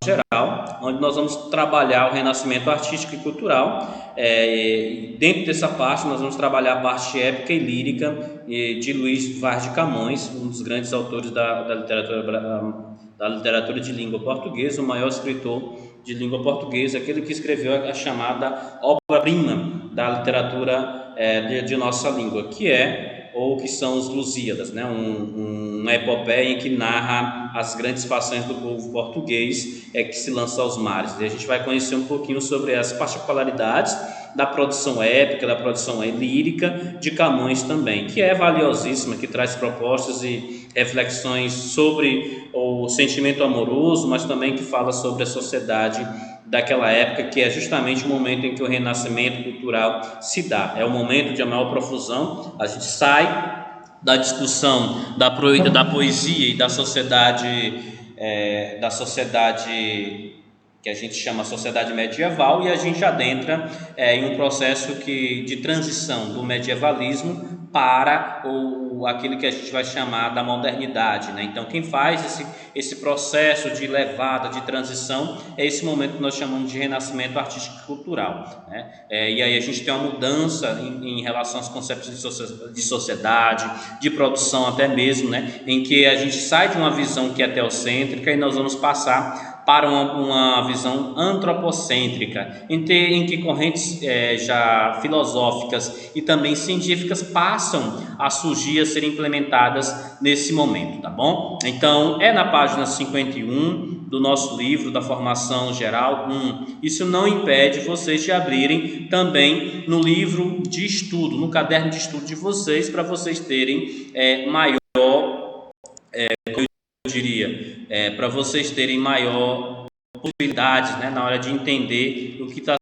geral, onde nós vamos trabalhar o renascimento artístico e cultural. Dentro dessa parte, nós vamos trabalhar a parte épica e lírica de Luís Vaz de Camões, um dos grandes autores da literatura de língua portuguesa, o maior escritor de língua portuguesa, aquele que escreveu a chamada obra-prima da literatura de nossa língua, que é, ou que são os Lusíadas, né? Uma epopeia em que narra as grandes façanhas do povo português que se lança aos mares. E a gente vai conhecer um pouquinho sobre as particularidades da produção épica, da produção lírica de Camões também, que é valiosíssima, que traz propostas e reflexões sobre o sentimento amoroso, mas também que fala sobre a sociedade daquela época, que é justamente o momento em que o renascimento cultural se dá. É o momento de maior profusão. A gente sai da discussão da poesia e da sociedade que a gente chama sociedade medieval, e a gente adentra em um processo de transição do medievalismo para aquilo que a gente vai chamar da modernidade, né? Então, quem faz esse processo de levada, de transição, é esse momento que nós chamamos de renascimento artístico e cultural, né? E aí a gente tem uma mudança em relação aos conceitos de sociedade, de produção até mesmo, né? Em que a gente sai de uma visão que é teocêntrica e nós vamos passar para uma visão antropocêntrica, em que correntes já filosóficas e também científicas passam a surgir, a serem implementadas nesse momento, tá bom? Então, na página 51 do nosso livro da Formação Geral 1. Isso não impede vocês de abrirem também no livro de estudo, no caderno de estudo de vocês, para vocês terem maior, eu diria, para vocês terem maior possibilidades, né, na hora de entender o que está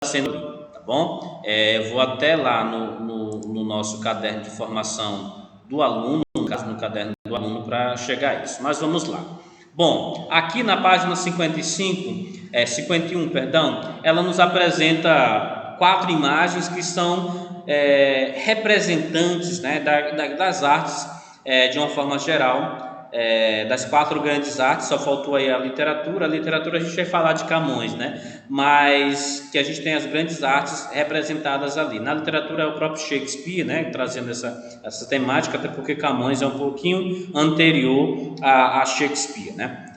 sendo lido, tá bom? Vou até lá no nosso caderno de formação do aluno, no caso no caderno do aluno, para chegar a isso. Mas vamos lá. Bom, aqui na página 51, perdão, ela nos apresenta 4 imagens que são representantes, né, das artes de uma forma geral. Das 4 grandes artes, só faltou aí a literatura. A literatura a gente vai falar de Camões, né? Mas que a gente tem as grandes artes representadas ali. Na literatura é o próprio Shakespeare, né? Trazendo essa temática, até porque Camões é um pouquinho anterior a Shakespeare, né?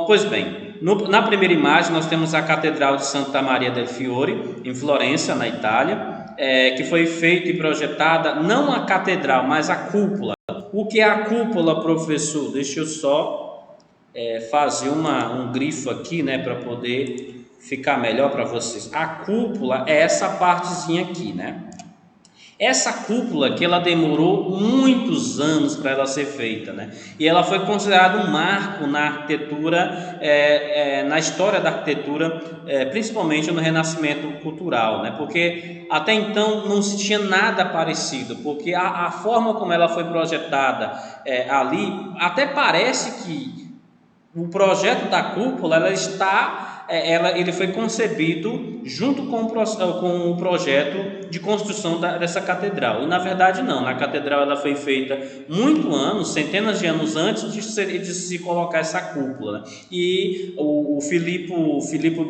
Pois bem, na primeira imagem nós temos a Catedral de Santa Maria del Fiore, em Florença, na Itália, que foi feita e projetada, não a catedral, mas a cúpula. O que é a cúpula, professor? Deixa eu só fazer um grifo aqui, né, para poder ficar melhor para vocês. A cúpula é essa partezinha aqui, né? Essa cúpula que ela demorou muitos anos para ela ser feita, né? E ela foi considerada um marco na arquitetura, na história da arquitetura, principalmente no Renascimento cultural, né? Porque até então não se tinha nada parecido, porque a forma como ela foi projetada ali, até parece que o projeto da cúpula ele foi concebido junto com o projeto de construção dessa catedral. E na verdade não, a catedral ela foi feita centenas de anos antes de se colocar essa cúpula, né? E o Filippo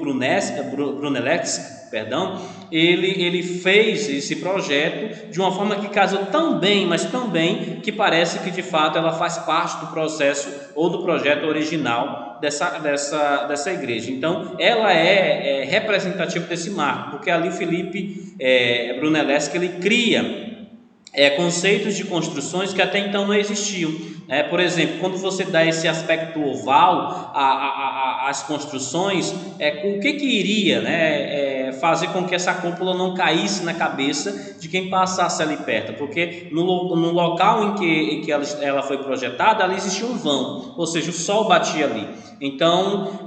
Brunelleschi, perdão, ele fez esse projeto de uma forma que casou tão bem, mas tão bem, que parece que de fato ela faz parte do processo ou do projeto original dessa igreja. Então ela é representativa desse marco, porque ali o Felipe Brunelleschi ele cria conceitos de construções que até então não existiam. Por exemplo, quando você dá esse aspecto oval às construções, o que iria, né, fazer com que essa cúpula não caísse na cabeça de quem passasse ali perto? Porque no local em que ela foi projetada, ali existia um vão, ou seja, o sol batia ali. Então,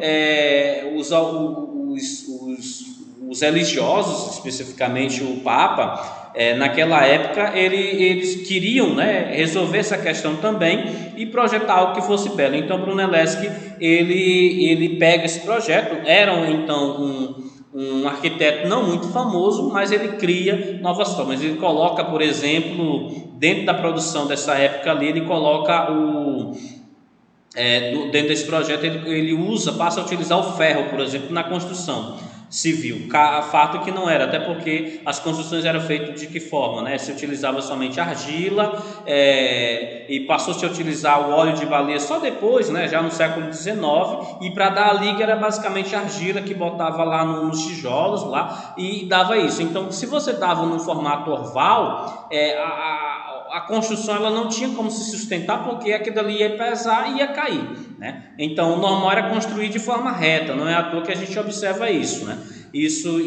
os religiosos, especificamente o Papa, naquela época eles queriam, né, resolver essa questão também e projetar algo que fosse belo. Então Brunelleschi ele pega esse projeto, era então um arquiteto não muito famoso, mas ele cria novas formas. Ele coloca, por exemplo, dentro da produção dessa época ali, ele coloca dentro desse projeto, ele passa a utilizar o ferro, por exemplo, na construção civil. Fato que não era, até porque as construções eram feitas de que forma, né? Se utilizava somente argila, e passou-se a utilizar o óleo de baleia só depois, né? Já no século XIX, e para dar a liga era basicamente argila que botava lá nos tijolos lá e dava isso. Então, se você dava num formato oval, a construção ela não tinha como se sustentar, porque aquilo ali ia pesar e ia cair, né? Então o normal era construir de forma reta, não é à toa que a gente observa isso, né? Isso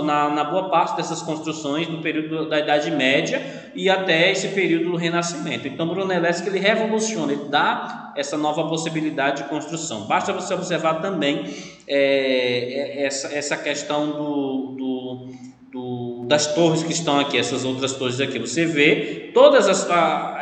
na boa parte dessas construções do período da Idade Média e até esse período do Renascimento. Então Brunelleschi ele revoluciona, ele dá essa nova possibilidade de construção. Basta você observar também essa questão das torres que estão aqui, essas outras torres aqui. Você vê todas essa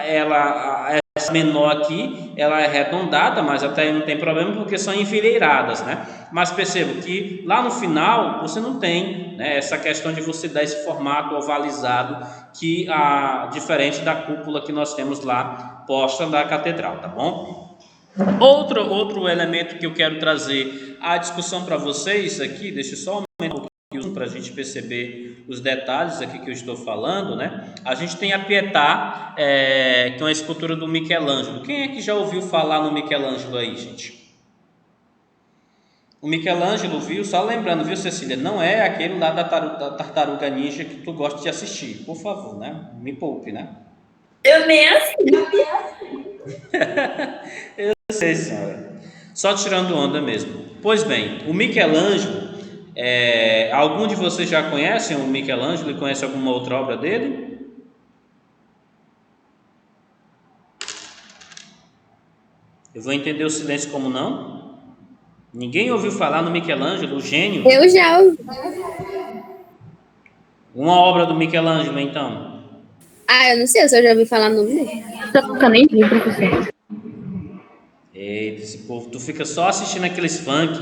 menor aqui, ela é arredondada, mas até aí não tem problema porque são enfileiradas, né? Mas perceba que lá no final você não tem, né, essa questão de você dar esse formato ovalizado diferente da cúpula que nós temos lá posta da catedral, tá bom? Outro elemento que eu quero trazer à discussão para vocês aqui, deixa eu só aumentar um pouquinho para a gente perceber os detalhes aqui que eu estou falando, né? A gente tem a Pietà, que é uma escultura do Michelangelo. Quem é que já ouviu falar no Michelangelo aí, gente? O Michelangelo, viu? Só lembrando, viu, Cecília? Não é aquele lá da Tartaruga Ninja que tu gosta de assistir. Por favor, né? Me poupe, né? Eu nem assisto. Eu sei, senhora. Só tirando onda mesmo. Pois bem, o Michelangelo, algum de vocês já conhecem o Michelangelo e conhece alguma outra obra dele? Eu vou entender o silêncio como não? Ninguém ouviu falar no Michelangelo, o gênio? Eu já ouvi. Uma obra do Michelangelo, então. Eu não sei se eu já ouvi falar no nome dele. Eu nem vi, professor. Eita, esse povo, tu fica só assistindo aqueles funk,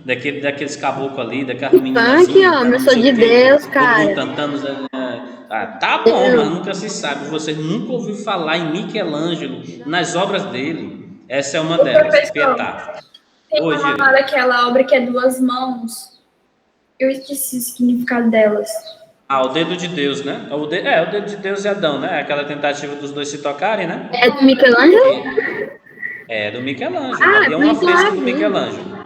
daqueles caboclos ali, daquelas meninas. Funk, homem, eu sou de Deus, cara. Cantando. Tá bom, mas nunca se sabe. Você nunca ouviu falar em Michelangelo, nas obras dele. Essa é uma delas, Pietà. Tem aquela obra que é duas mãos. Eu esqueci o significado delas. O dedo de Deus, né? O dedo de Deus e Adão, né? Aquela tentativa dos dois se tocarem, né? É do Michelangelo? É do Michelangelo. É uma fresca do Michelangelo.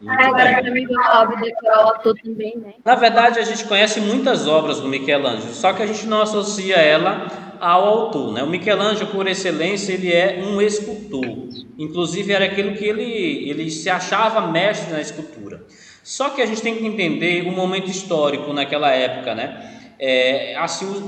Agora também uma obra daquele autor também, né? Na verdade, a gente conhece muitas obras do Michelangelo, só que a gente não associa ela ao autor, né? O Michelangelo, por excelência, ele é um escultor. Inclusive, era aquilo que ele se achava mestre na escultura. Só que a gente tem que entender o momento histórico naquela época, né?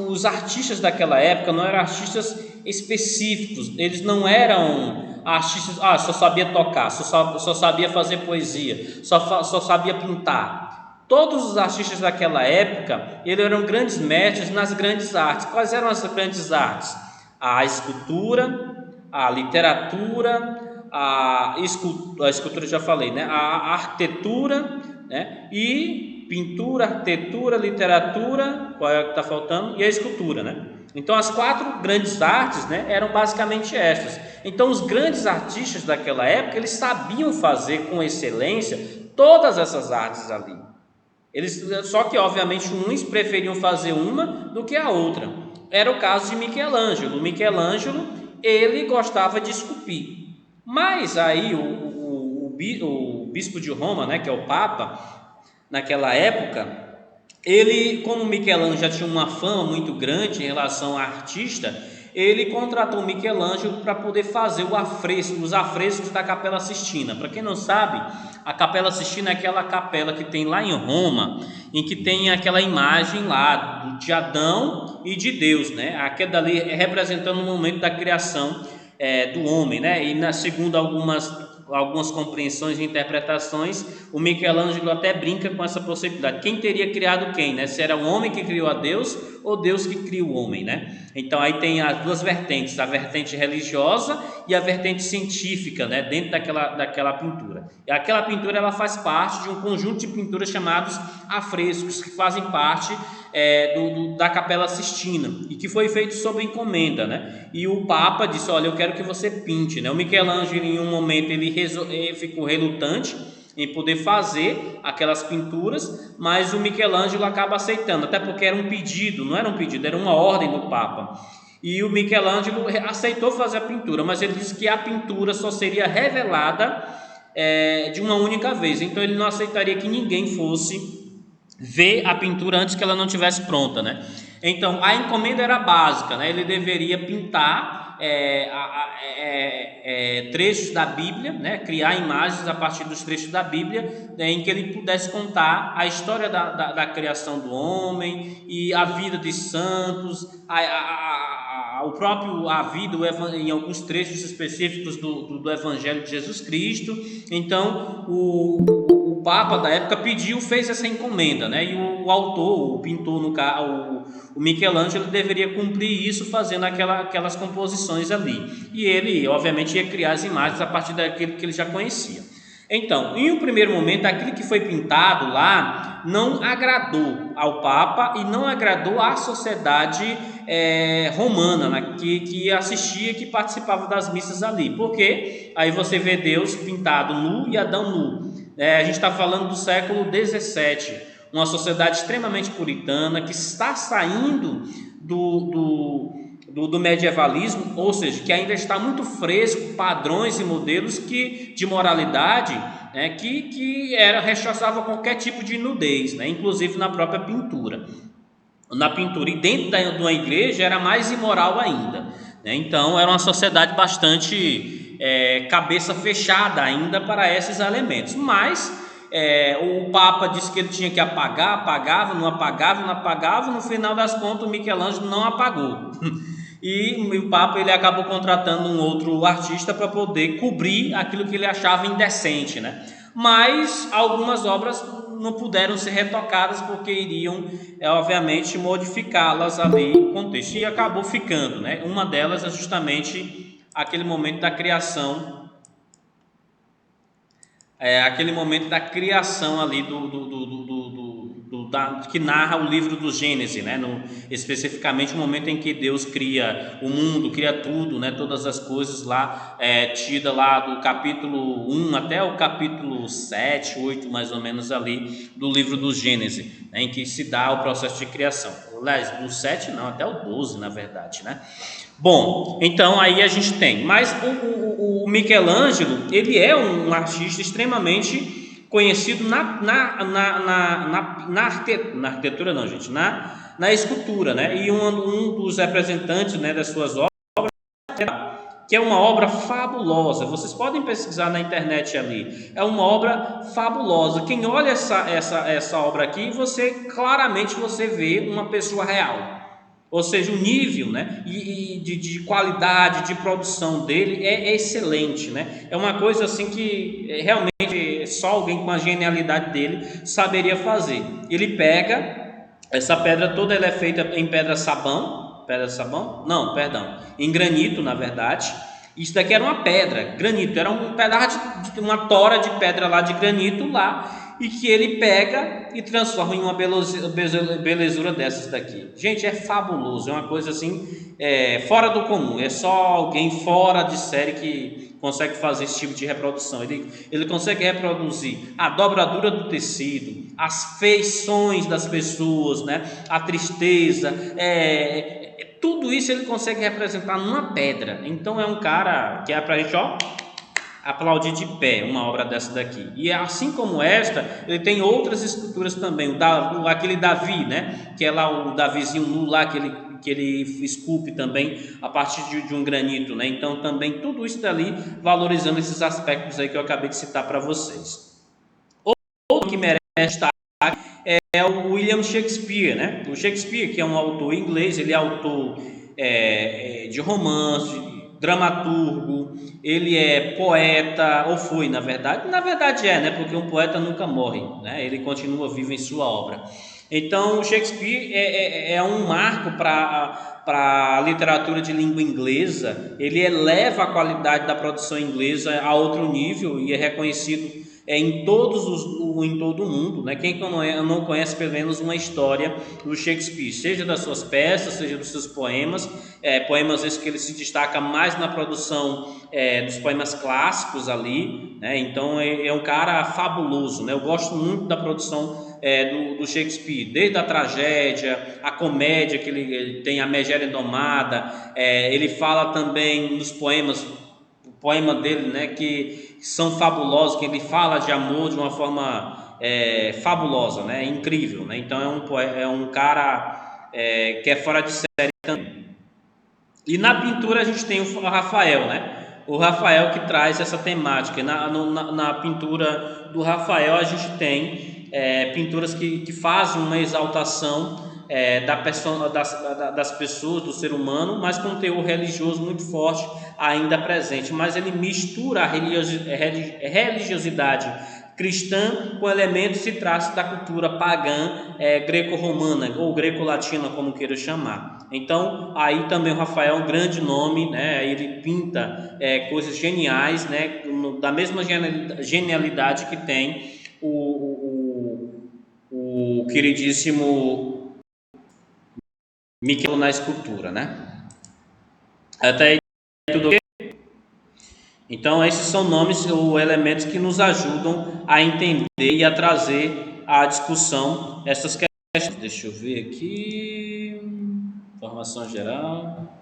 Os artistas daquela época não eram artistas específicos, eles não eram artistas, só sabia tocar, só sabia fazer poesia, só sabia pintar. Todos os artistas daquela época, eles eram grandes mestres nas grandes artes. Quais eram as grandes artes? A escultura, a literatura, a escultura já falei, né? A arquitetura, né? E pintura, arquitetura, literatura, qual é o que está faltando? E a escultura, né? Então as 4 grandes artes, né, eram basicamente estas. Então os grandes artistas daquela época, eles sabiam fazer com excelência todas essas artes ali. Só que obviamente uns preferiam fazer uma do que a outra. Era o caso de Michelangelo. O Michelangelo, ele gostava de esculpir. Mas aí o bispo de Roma, né, que é o Papa, naquela época, ele, como Michelangelo já tinha uma fama muito grande em relação a artista, ele contratou Michelangelo para poder fazer os afrescos da Capela Sistina. Para quem não sabe, a Capela Sistina é aquela capela que tem lá em Roma, em que tem aquela imagem lá de Adão e de Deus, né? Aquela dali representando o momento da criação do homem, né? E segundo algumas compreensões e interpretações, o Michelangelo até brinca com essa possibilidade. Quem teria criado quem, né? Se era o homem que criou a Deus ou Deus que criou o homem, né? Então aí tem as duas vertentes, a vertente religiosa e a vertente científica, né? Dentro daquela pintura. E aquela pintura ela faz parte de um conjunto de pinturas chamados afrescos, que fazem parte da Capela Sistina, e que foi feito sob encomenda, né? E o Papa disse: olha, eu quero que você pinte, né? O Michelangelo, em um momento, ele ficou relutante em poder fazer aquelas pinturas, mas o Michelangelo acaba aceitando, até porque era um pedido, não era um pedido, era uma ordem do Papa. E o Michelangelo aceitou fazer a pintura, mas ele disse que a pintura só seria revelada de uma única vez. Então ele não aceitaria que ninguém fosse ver a pintura antes que ela não estivesse pronta, né? Então a encomenda era básica, né? Ele deveria pintar trechos da Bíblia, né? Criar imagens a partir dos trechos da Bíblia, né? Em que ele pudesse contar a história da criação do homem e a vida de santos, a vida em alguns trechos específicos do Evangelho de Jesus Cristo. Então o Papa da época fez essa encomenda, né? E o autor, o pintor, o Michelangelo, deveria cumprir isso fazendo aquelas composições ali. E ele, obviamente, ia criar as imagens a partir daquilo que ele já conhecia. Então, em um primeiro momento, aquilo que foi pintado lá não agradou ao Papa e não agradou à sociedade romana, né, que assistia, que participava das missas ali. Porque aí você vê Deus pintado nu e Adão nu. A gente está falando do século XVII, uma sociedade extremamente puritana que está saindo do medievalismo, ou seja, que ainda está muito fresco padrões e modelos de moralidade, né, que rechaçava qualquer tipo de nudez, né, inclusive na própria pintura. Na pintura, e dentro de uma igreja era mais imoral ainda, né? Então era uma sociedade bastante cabeça fechada ainda para esses elementos. Mas o Papa disse que ele tinha que apagar, apagava, não apagava. No final das contas, o Michelangelo não apagou. E o Papa ele acabou contratando um outro artista para poder cobrir aquilo que ele achava indecente, né? Mas algumas obras não puderam ser retocadas porque iriam, obviamente, modificá-las ali no contexto, e acabou ficando, né? Uma delas é justamente aquele momento da criação, ali que narra o livro do Gênesis, né? Especificamente o momento em que Deus cria o mundo, cria tudo, né? Todas as coisas lá, tida lá do capítulo 1 até o capítulo 7, 8 mais ou menos ali do livro do Gênesis, né? Em que se dá o processo de criação. Aliás, do 7 não, até o 12 na verdade, né? Bom, então aí a gente tem, mas o Michelangelo, ele é um artista extremamente conhecido na arquitetura não, gente, na escultura, né? E um dos representantes, né, das suas obras, que é uma obra fabulosa, vocês podem pesquisar na internet ali, é uma obra fabulosa. Quem olha essa obra aqui, claramente você vê uma pessoa real. Ou seja, o nível, né, de qualidade, de produção dele é excelente, né? É uma coisa assim que realmente só alguém com a genialidade dele saberia fazer. Ele pega essa pedra toda, ela é feita em pedra sabão? Não, perdão, em granito, na verdade. Isso daqui era uma pedra, granito, era um pedaço uma tora de pedra lá de granito lá, e que ele pega e transforma em uma belezura dessas daqui. Gente, é fabuloso, é uma coisa assim, fora do comum, é só alguém fora de série que consegue fazer esse tipo de reprodução. Ele consegue reproduzir a dobradura do tecido, as feições das pessoas, né? A tristeza, tudo isso ele consegue representar numa pedra. Então é um cara que é pra gente, aplaudir de pé uma obra dessa daqui. E assim como esta, ele tem outras esculturas também, aquele Davi, né? Que é lá o Davizinho nu lá, que ele esculpe também a partir de um granito, né? Então também tudo isso dali valorizando esses aspectos aí que eu acabei de citar para vocês. Outro que merece destaque é o William Shakespeare, né? O Shakespeare, que é um autor inglês, ele é autor de romance, dramaturgo, ele é poeta, ou foi, na verdade, né? Porque um poeta nunca morre, né? Ele continua vivo em sua obra. Então, o Shakespeare é um marco para a literatura de língua inglesa. Ele eleva a qualidade da produção inglesa a outro nível e é reconhecido em em todo o mundo, né? Quem não conhece pelo menos uma história do Shakespeare, seja das suas peças, seja dos seus poemas, poemas esses que ele se destaca mais na produção dos poemas clássicos ali, né? Então é um cara fabuloso, né? Eu gosto muito da produção do Shakespeare, desde a tragédia, a comédia que ele tem, a Megera Indomada, ele fala também nos poemas, o poema dele, né, que são fabulosos, que ele fala de amor de uma forma fabulosa, né, incrível, né? Então é um cara que é fora de série também. E na pintura a gente tem o Rafael, né? O Rafael que traz essa temática. Na pintura do Rafael a gente tem pinturas que fazem uma exaltação das pessoas, do ser humano, mas com um teor religioso muito forte ainda presente. Mas ele mistura a religiosidade cristã com elementos e traços da cultura pagã, greco-romana ou greco-latina, como queira chamar. Então, aí também o Rafael é um grande nome, né? Ele pinta coisas geniais, né? Da mesma genialidade que tem o queridíssimo Michelangelo na escultura, né? Até aí tudo ok? Então, esses são nomes ou elementos que nos ajudam a entender e a trazer à discussão essas questões. Deixa eu ver aqui. Informação geral.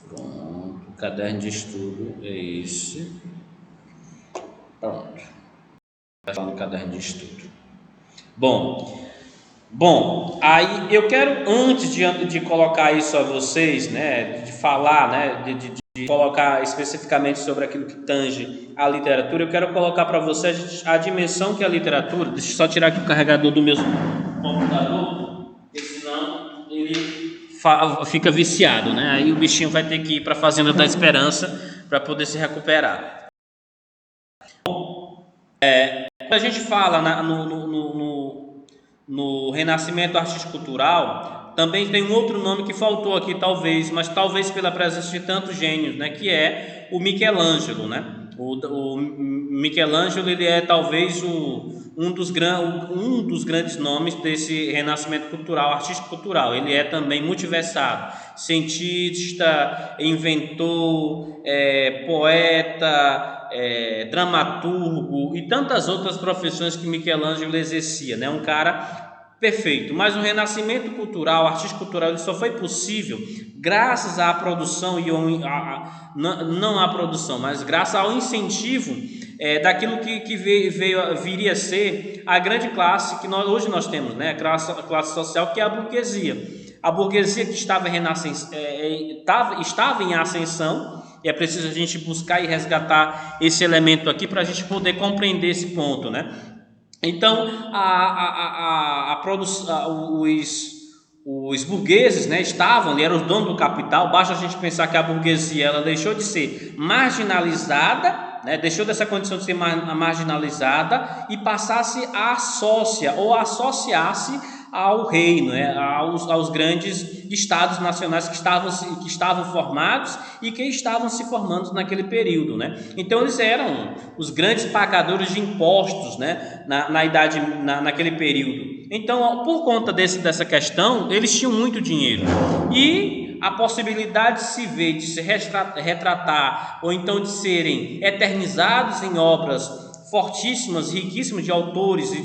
Pronto. O caderno de estudo é esse. Pronto. Está no caderno de estudo. Bom, aí eu quero, antes de colocar isso a vocês, né, de falar, né, de colocar especificamente sobre aquilo que tange a literatura, eu quero colocar para vocês a dimensão que a literatura. Deixa eu só tirar aqui o carregador do meu computador, porque senão ele fica viciado, né? Aí o bichinho vai ter que ir para a Fazenda da Esperança para poder se recuperar. Quando a gente fala no Renascimento Artístico-Cultural, também tem um outro nome que faltou aqui, talvez pela presença de tantos gênios, né, que é o Michelangelo, né? O Michelangelo, ele é talvez um dos grandes nomes desse renascimento cultural, artístico-cultural. Ele é também multiversado, cientista, inventor, poeta, dramaturgo e tantas outras profissões que Michelangelo exercia, né? Um cara perfeito. Mas o renascimento cultural, artístico-cultural, ele só foi possível graças à produção não à produção, mas graças ao incentivo daquilo que viria a ser a grande classe que hoje nós temos, né? A classe social, que é a burguesia. A burguesia que estava em ascensão, e é preciso a gente buscar e resgatar esse elemento aqui para a gente poder compreender esse ponto, né? Então, os burgueses, né, estavam ali, eram os donos do capital. Basta a gente pensar que a burguesia ela deixou de ser marginalizada, né, deixou dessa condição de ser marginalizada e passasse a associar-se ao reino, né, aos grandes estados nacionais que estavam formados e que estavam se formando naquele período, né? Então eles eram os grandes pagadores de impostos, né, naquele período. Então, por conta dessa questão, eles tinham muito dinheiro e a possibilidade de se ver, de se retratar ou então de serem eternizados em obras fortíssimas, riquíssimas de autores e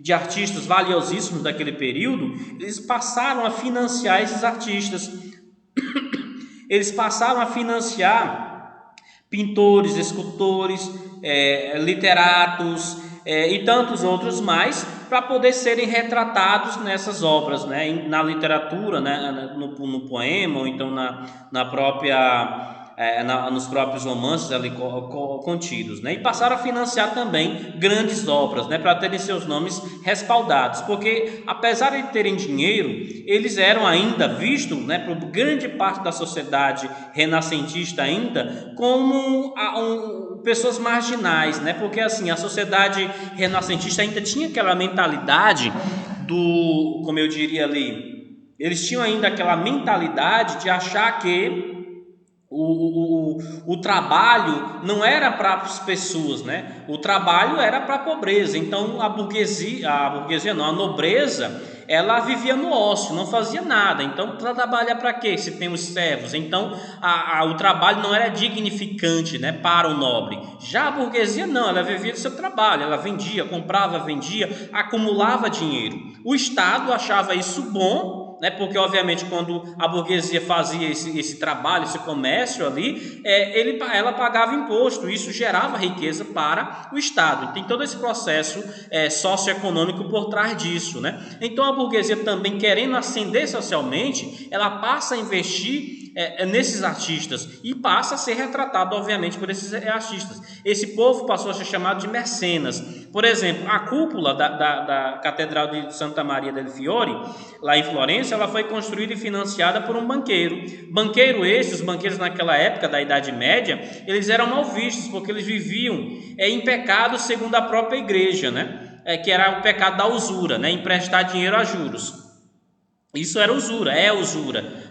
de artistas valiosíssimos daquele período, eles passaram a financiar esses artistas. Eles passaram a financiar pintores, escultores, literatos e tantos outros mais, para poder serem retratados nessas obras, né? Na literatura, né? No poema, ou então na própria nos próprios romances ali contidos, né? E passaram a financiar também grandes obras, né? Para terem seus nomes respaldados, porque apesar de terem dinheiro, eles eram ainda vistos, né, por grande parte da sociedade renascentista ainda, como pessoas marginais, né? Porque assim, a sociedade renascentista ainda tinha aquela mentalidade como eu diria ali, Eles tinham ainda aquela mentalidade de achar que o trabalho não era para as pessoas, né? O trabalho era para a pobreza. Então a burguesia não, a nobreza, ela vivia no ócio, não fazia nada. Então trabalha para quê? Se tem os servos. Então o trabalho não era dignificante, né, para o nobre. Já a burguesia não, ela vivia do seu trabalho, ela vendia, comprava, vendia, acumulava dinheiro. O Estado achava isso bom, né, porque obviamente quando a burguesia fazia esse trabalho, esse comércio ali, ela pagava imposto, isso gerava riqueza para o Estado. Tem todo esse processo socioeconômico por trás disso, né? Então a burguesia também, querendo ascender socialmente, ela passa a investir nesses artistas e passa a ser retratado, obviamente, por esses artistas. Esse povo passou a ser chamado de mecenas. Por exemplo, a cúpula da Catedral de Santa Maria del Fiore, lá em Florença, ela foi construída e financiada por um banqueiro. Os banqueiros naquela época da Idade Média, eles eram mal vistos, porque eles viviam em pecado segundo a própria igreja, né? Que era o pecado da usura, né? Emprestar dinheiro a juros. Isso era usura,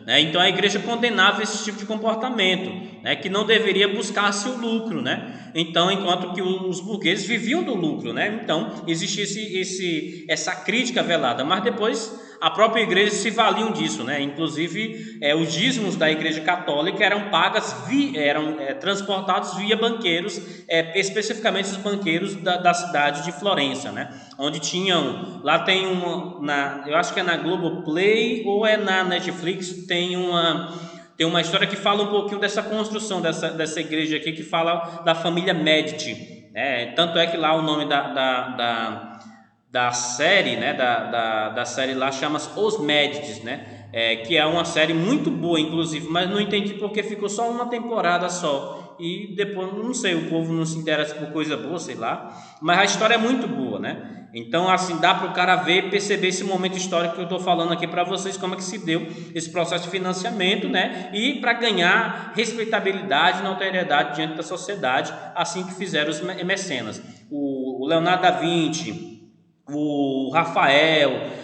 né? Então a igreja condenava esse tipo de comportamento, né? Que não deveria buscar-se o lucro, né? Então, enquanto que os burgueses viviam do lucro, né? Então existia essa crítica velada, mas depois a própria igreja se valiam disso, né? Inclusive os dízimos da igreja católica eram transportados via banqueiros, especificamente os banqueiros da cidade de Florença, né? Onde tinham, lá tem eu acho que é na Globoplay ou é na Netflix, tem uma história que fala um pouquinho dessa construção dessa igreja aqui, que fala da família Medici, né? Tanto é que lá o nome da série, né, da série lá chama-se Os Médicis, né? Que é uma série muito boa, inclusive, mas não entendi porque ficou só uma temporada só. E depois, não sei, o povo não se interessa por coisa boa, sei lá. Mas a história é muito boa, né? Então, assim, dá para o cara ver, perceber esse momento histórico que eu estou falando aqui para vocês, como é que se deu esse processo de financiamento, né? E para ganhar respeitabilidade e notoriedade diante da sociedade, assim que fizeram os mecenas. O Leonardo da Vinci, o Rafael,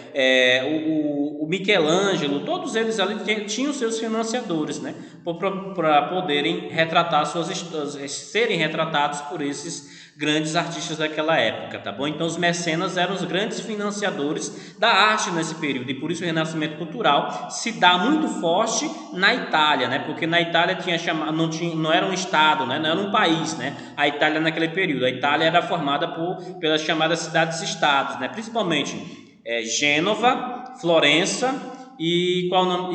o Michelangelo, todos eles ali tinham seus financiadores, né, para poderem retratar suas histórias, serem retratados por esses grandes artistas daquela época, tá bom? Então os mecenas eram os grandes financiadores da arte nesse período, e por isso o renascimento cultural se dá muito forte na Itália, né? Porque na Itália não era um estado, né? Não era um país, né? A Itália naquele período, a Itália era formada pelas chamadas cidades-estados, né? Principalmente Gênova, Florença e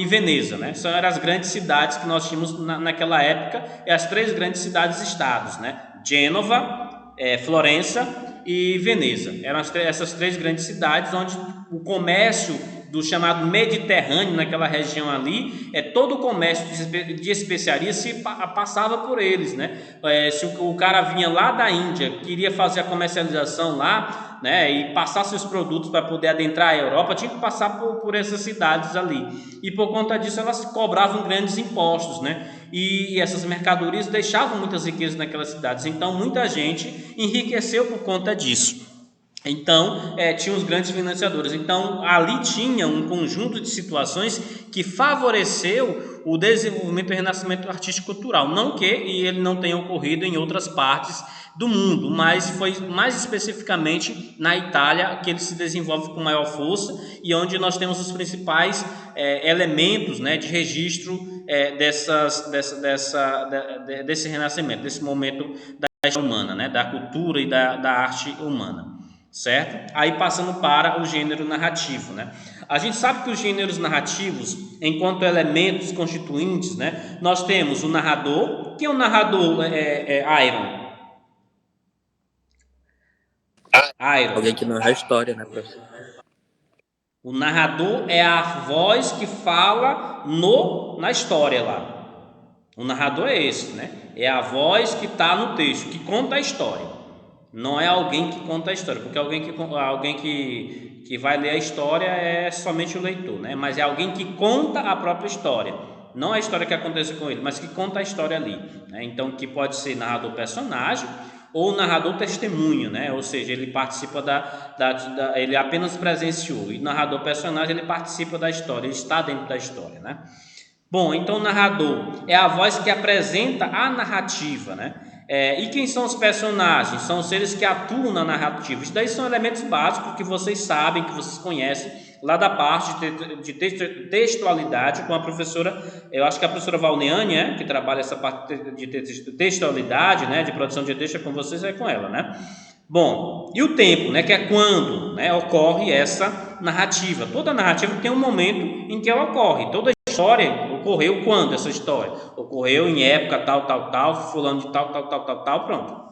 Veneza, né? São eram as grandes cidades que nós tínhamos naquela época, as três grandes cidades-estados, né? Gênova, Florença e Veneza. Eram essas três grandes cidades onde o comércio do chamado Mediterrâneo, naquela região ali, todo o comércio de especiarias passava por eles, né? Se o cara vinha lá da Índia, queria fazer a comercialização lá, né, e passar seus produtos para poder adentrar a Europa, tinha que passar por essas cidades ali. E por conta disso elas cobravam grandes impostos, né? E essas mercadorias deixavam muitas riquezas naquelas cidades. Então muita gente enriqueceu por conta disso. Então, tinha os grandes financiadores. Então, ali tinha um conjunto de situações que favoreceu o desenvolvimento e renascimento artístico-cultural. Não que ele não tenha ocorrido em outras partes do mundo, mas foi mais especificamente na Itália que ele se desenvolve com maior força e onde nós temos os principais elementos, né, de registro desse renascimento, desse momento da história humana, né, da cultura e da arte humana. Certo? Aí passando para o gênero narrativo, né? A gente sabe que os gêneros narrativos, enquanto elementos constituintes, né, nós temos o narrador. Quem é o narrador, Iron? Alguém que narra a história, né, professor? O narrador é a voz que fala na história lá. O narrador é esse, né? É a voz que está no texto, que conta a história. Não é alguém que conta a história, porque alguém que vai ler a história é somente o leitor, né? Mas é alguém que conta a própria história. Não a história que acontece com ele, mas que conta a história ali, né? Então, que pode ser narrador personagem, ou o narrador testemunha, né? Ou seja, ele participa ele apenas presenciou, e o narrador personagem ele participa da história, ele está dentro da história, né? Bom, então o narrador é a voz que apresenta a narrativa, né? E quem são os personagens? São os seres que atuam na narrativa. Isso daí são elementos básicos que vocês sabem, que vocês conhecem, lá da parte de textualidade com a professora, eu acho que a professora Valneane, que trabalha essa parte de textualidade, né, de produção de texto com vocês, é com ela, né? Bom, e o tempo, né, que é quando, né, ocorre essa narrativa. Toda narrativa tem um momento em que ela ocorre. Toda história ocorreu quando essa história? Ocorreu em época tal, fulano de tal, pronto.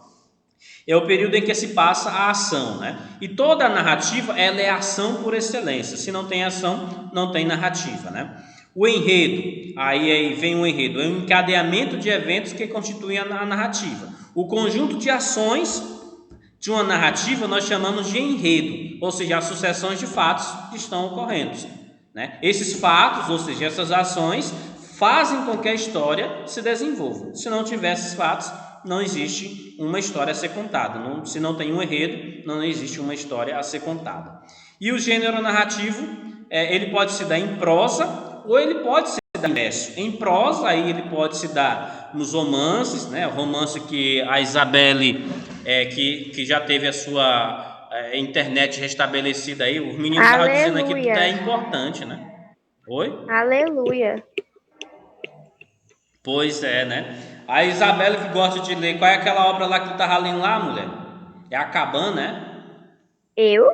É o período em que se passa a ação, né? E toda a narrativa, ela é ação por excelência. Se não tem ação, não tem narrativa, né? O enredo, aí vem o enredo, é um encadeamento de eventos que constituem a narrativa. O conjunto de ações de uma narrativa nós chamamos de enredo, ou seja, as sucessões de fatos que estão ocorrendo, né? Esses fatos, ou seja, essas ações, fazem com que a história se desenvolva. Se não tiver esses fatos, não existe uma história a ser contada. Se não tem um enredo, não existe uma história a ser contada. E o gênero narrativo, ele pode se dar em prosa ou ele pode se dar em verso. Em prosa, aí ele pode se dar nos romances, né? O romance que a Isabelle, que já teve a sua internet restabelecida aí, os meninos estavam dizendo aqui que é importante, né? Oi? Aleluia. Pois é, né? A Isabela que gosta de ler, qual é aquela obra lá que tu tava lendo lá, mulher? É a Cabana, né? Eu?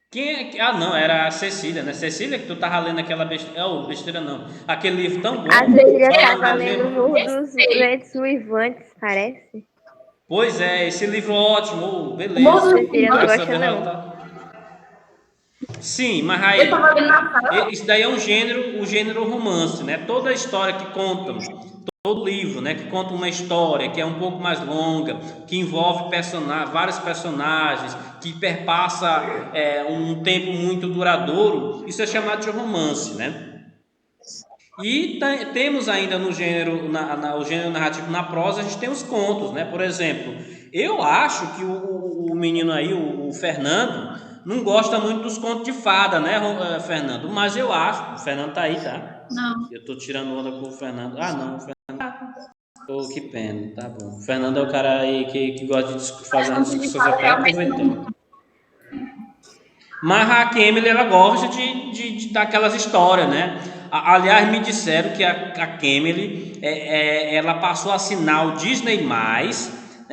Quem é? Ah, não, era a Cecília, né? Cecília que tu tava lendo aquela besteira. Besteira não. Aquele livro tão bom. A Cecília estava lendo no dos Ventos Uivantes, parece. Pois é, esse livro ótimo, beleza. A Cecília não gosta, não. Sim, mas aí, isso daí é um gênero romance, né? Toda a história que conta, todo livro, né, que conta uma história que é um pouco mais longa, que envolve vários personagens, que perpassa um tempo muito duradouro, isso é chamado de romance, né? E temos ainda no gênero, o gênero narrativo na prosa, a gente tem os contos, né? Por exemplo, eu acho que o menino aí, o Fernando, não gosta muito dos contos de fada, né, Fernando? Mas eu acho, o Fernando tá aí, tá? Não. Eu tô tirando onda com o Fernando. Ah, não, o Fernando. Oh, que pena, tá bom. O Fernando é o cara aí que gosta de fazer umas discussões até aproveitando. Mas a Kemily, ela gosta de daquelas histórias, né? Aliás, me disseram que a Kemily, ela passou a assinar o Disney+,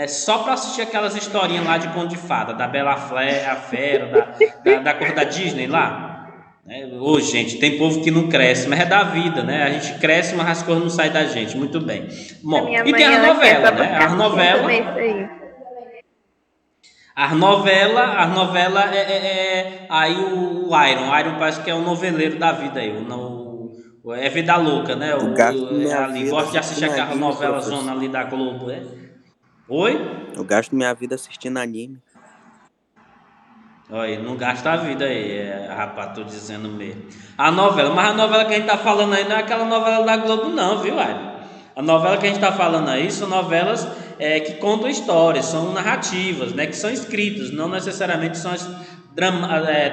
só para assistir aquelas historinhas lá de conto de fada, da Bela a Fera, da cor da Disney lá. Ô, gente, tem povo que não cresce, mas é da vida, né? A gente cresce, mas as coisas não saem da gente. Muito bem. Bom, e tem a novela, né? As novelas aí o Iron parece que é o noveleiro da vida aí, é vida louca, né? Ali gosta de assistir aquela novela zona ali da Globo, Oi? Eu gasto minha vida assistindo anime. Olha, não gasta a vida aí, rapaz, tô dizendo mesmo. Mas a novela que a gente tá falando aí não é aquela novela da Globo não, viu, Iron? A novela que a gente tá falando aí são novelas que contam histórias, são narrativas, né? Que são escritas, não necessariamente são as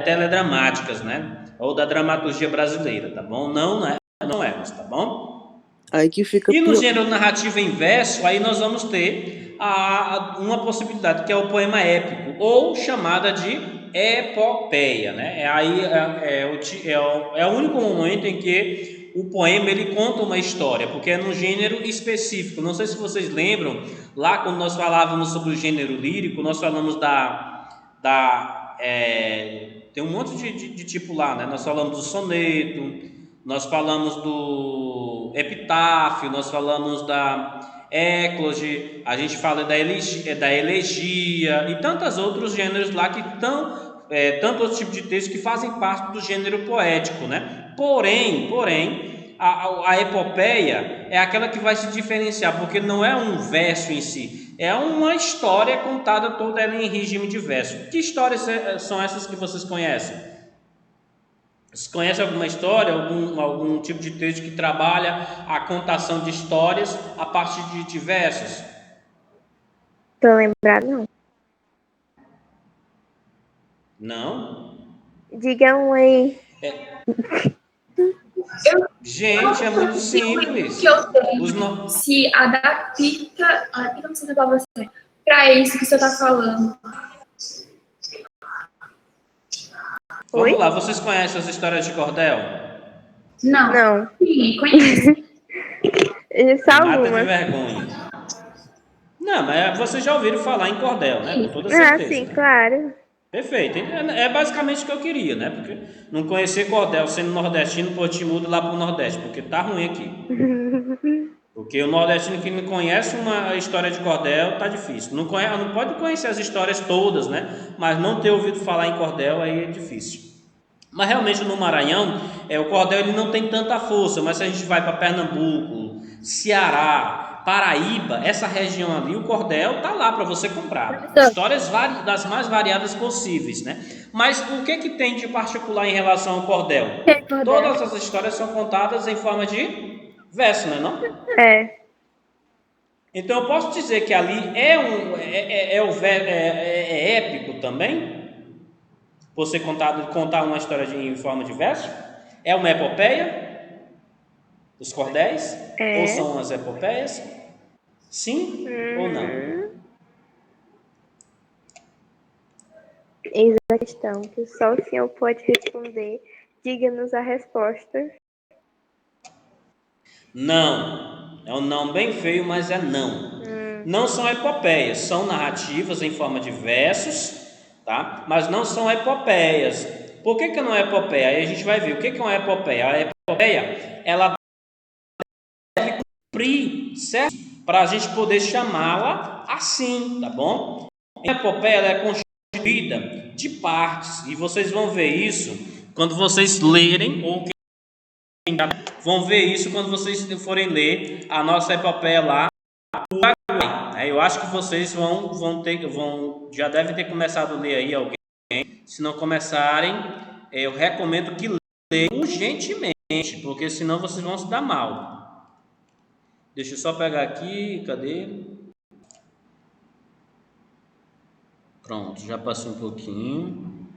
teledramáticas, né? Ou da dramaturgia brasileira, tá bom? Não é, tá bom? Aí que fica e no gênero narrativo em verso, aí nós vamos ter uma possibilidade, que é o poema épico, ou chamada de epopeia, né? É o único momento em que o poema ele conta uma história, porque é num gênero específico. Não sei se vocês lembram, lá quando nós falávamos sobre o gênero lírico, nós falamos tem um monte de tipo lá, né? Nós falamos do soneto, nós falamos do epitáfio, nós falamos da ecloge, a gente fala da elegia e tantos outros gêneros lá que estão, tantos outros tipos de textos que fazem parte do gênero poético, né? Porém, a epopeia é aquela que vai se diferenciar, porque não é um verso em si, é uma história contada toda ela em regime de verso. Que histórias são essas que vocês conhecem? Vocês conhecem alguma história, algum tipo de texto que trabalha a contação de histórias a partir de versos? tô lembrado, não. Não? Diga um aí. Gente, é muito Se o único simples. que eu tenho Os no... se adapta, não sei se pra você, pra isso que você tá falando. Oi? Vamos lá, vocês conhecem as histórias de cordel? Não. Não. Sim, conheço. Só Mata de algumas. vergonha. Não, mas vocês já ouviram falar em cordel, né? Com toda Ah, certeza, sim, né? claro. Perfeito. É basicamente o que eu queria, né? Porque não conhecer cordel sendo nordestino, pô, te muda lá pro Nordeste, porque tá ruim aqui. Porque o nordestino que não conhece uma história de cordel, tá difícil. Não pode conhecer as histórias todas, né? Mas não ter ouvido falar em cordel aí é difícil. Mas realmente no Maranhão, o cordel ele não tem tanta força, mas se a gente vai para Pernambuco, Ceará, Paraíba, essa região ali, o cordel tá lá para você comprar. Histórias das mais variadas possíveis, né? Mas o que tem de particular em relação ao cordel? Todas as histórias são contadas em forma de verso, né, não? É. Então eu posso dizer que ali é épico também? Você contar uma história em forma de verso? É uma epopeia? Os cordéis? Ou É. são as epopeias? Sim ou não? Eis a questão que só o senhor pode responder. Diga-nos a resposta. Não. É um não bem feio, mas é não. Não são epopeias, são narrativas em forma de versos, tá? Mas não são epopeias. Por que não é epopeia? Aí a gente vai ver o que é uma epopeia. A epopeia, ela deve cumprir, certo? Para a gente poder chamá-la assim, tá bom? A epopeia ela é constituída de partes, e vocês vão ver isso quando vocês lerem, ou vão ver isso quando vocês forem ler a nossa epopeia lá. Eu acho que vocês já devem ter começado a ler aí alguém. Se não começarem, eu recomendo que leiam urgentemente, porque senão vocês vão se dar mal. Deixa eu só pegar aqui, cadê? Pronto, já passou um pouquinho.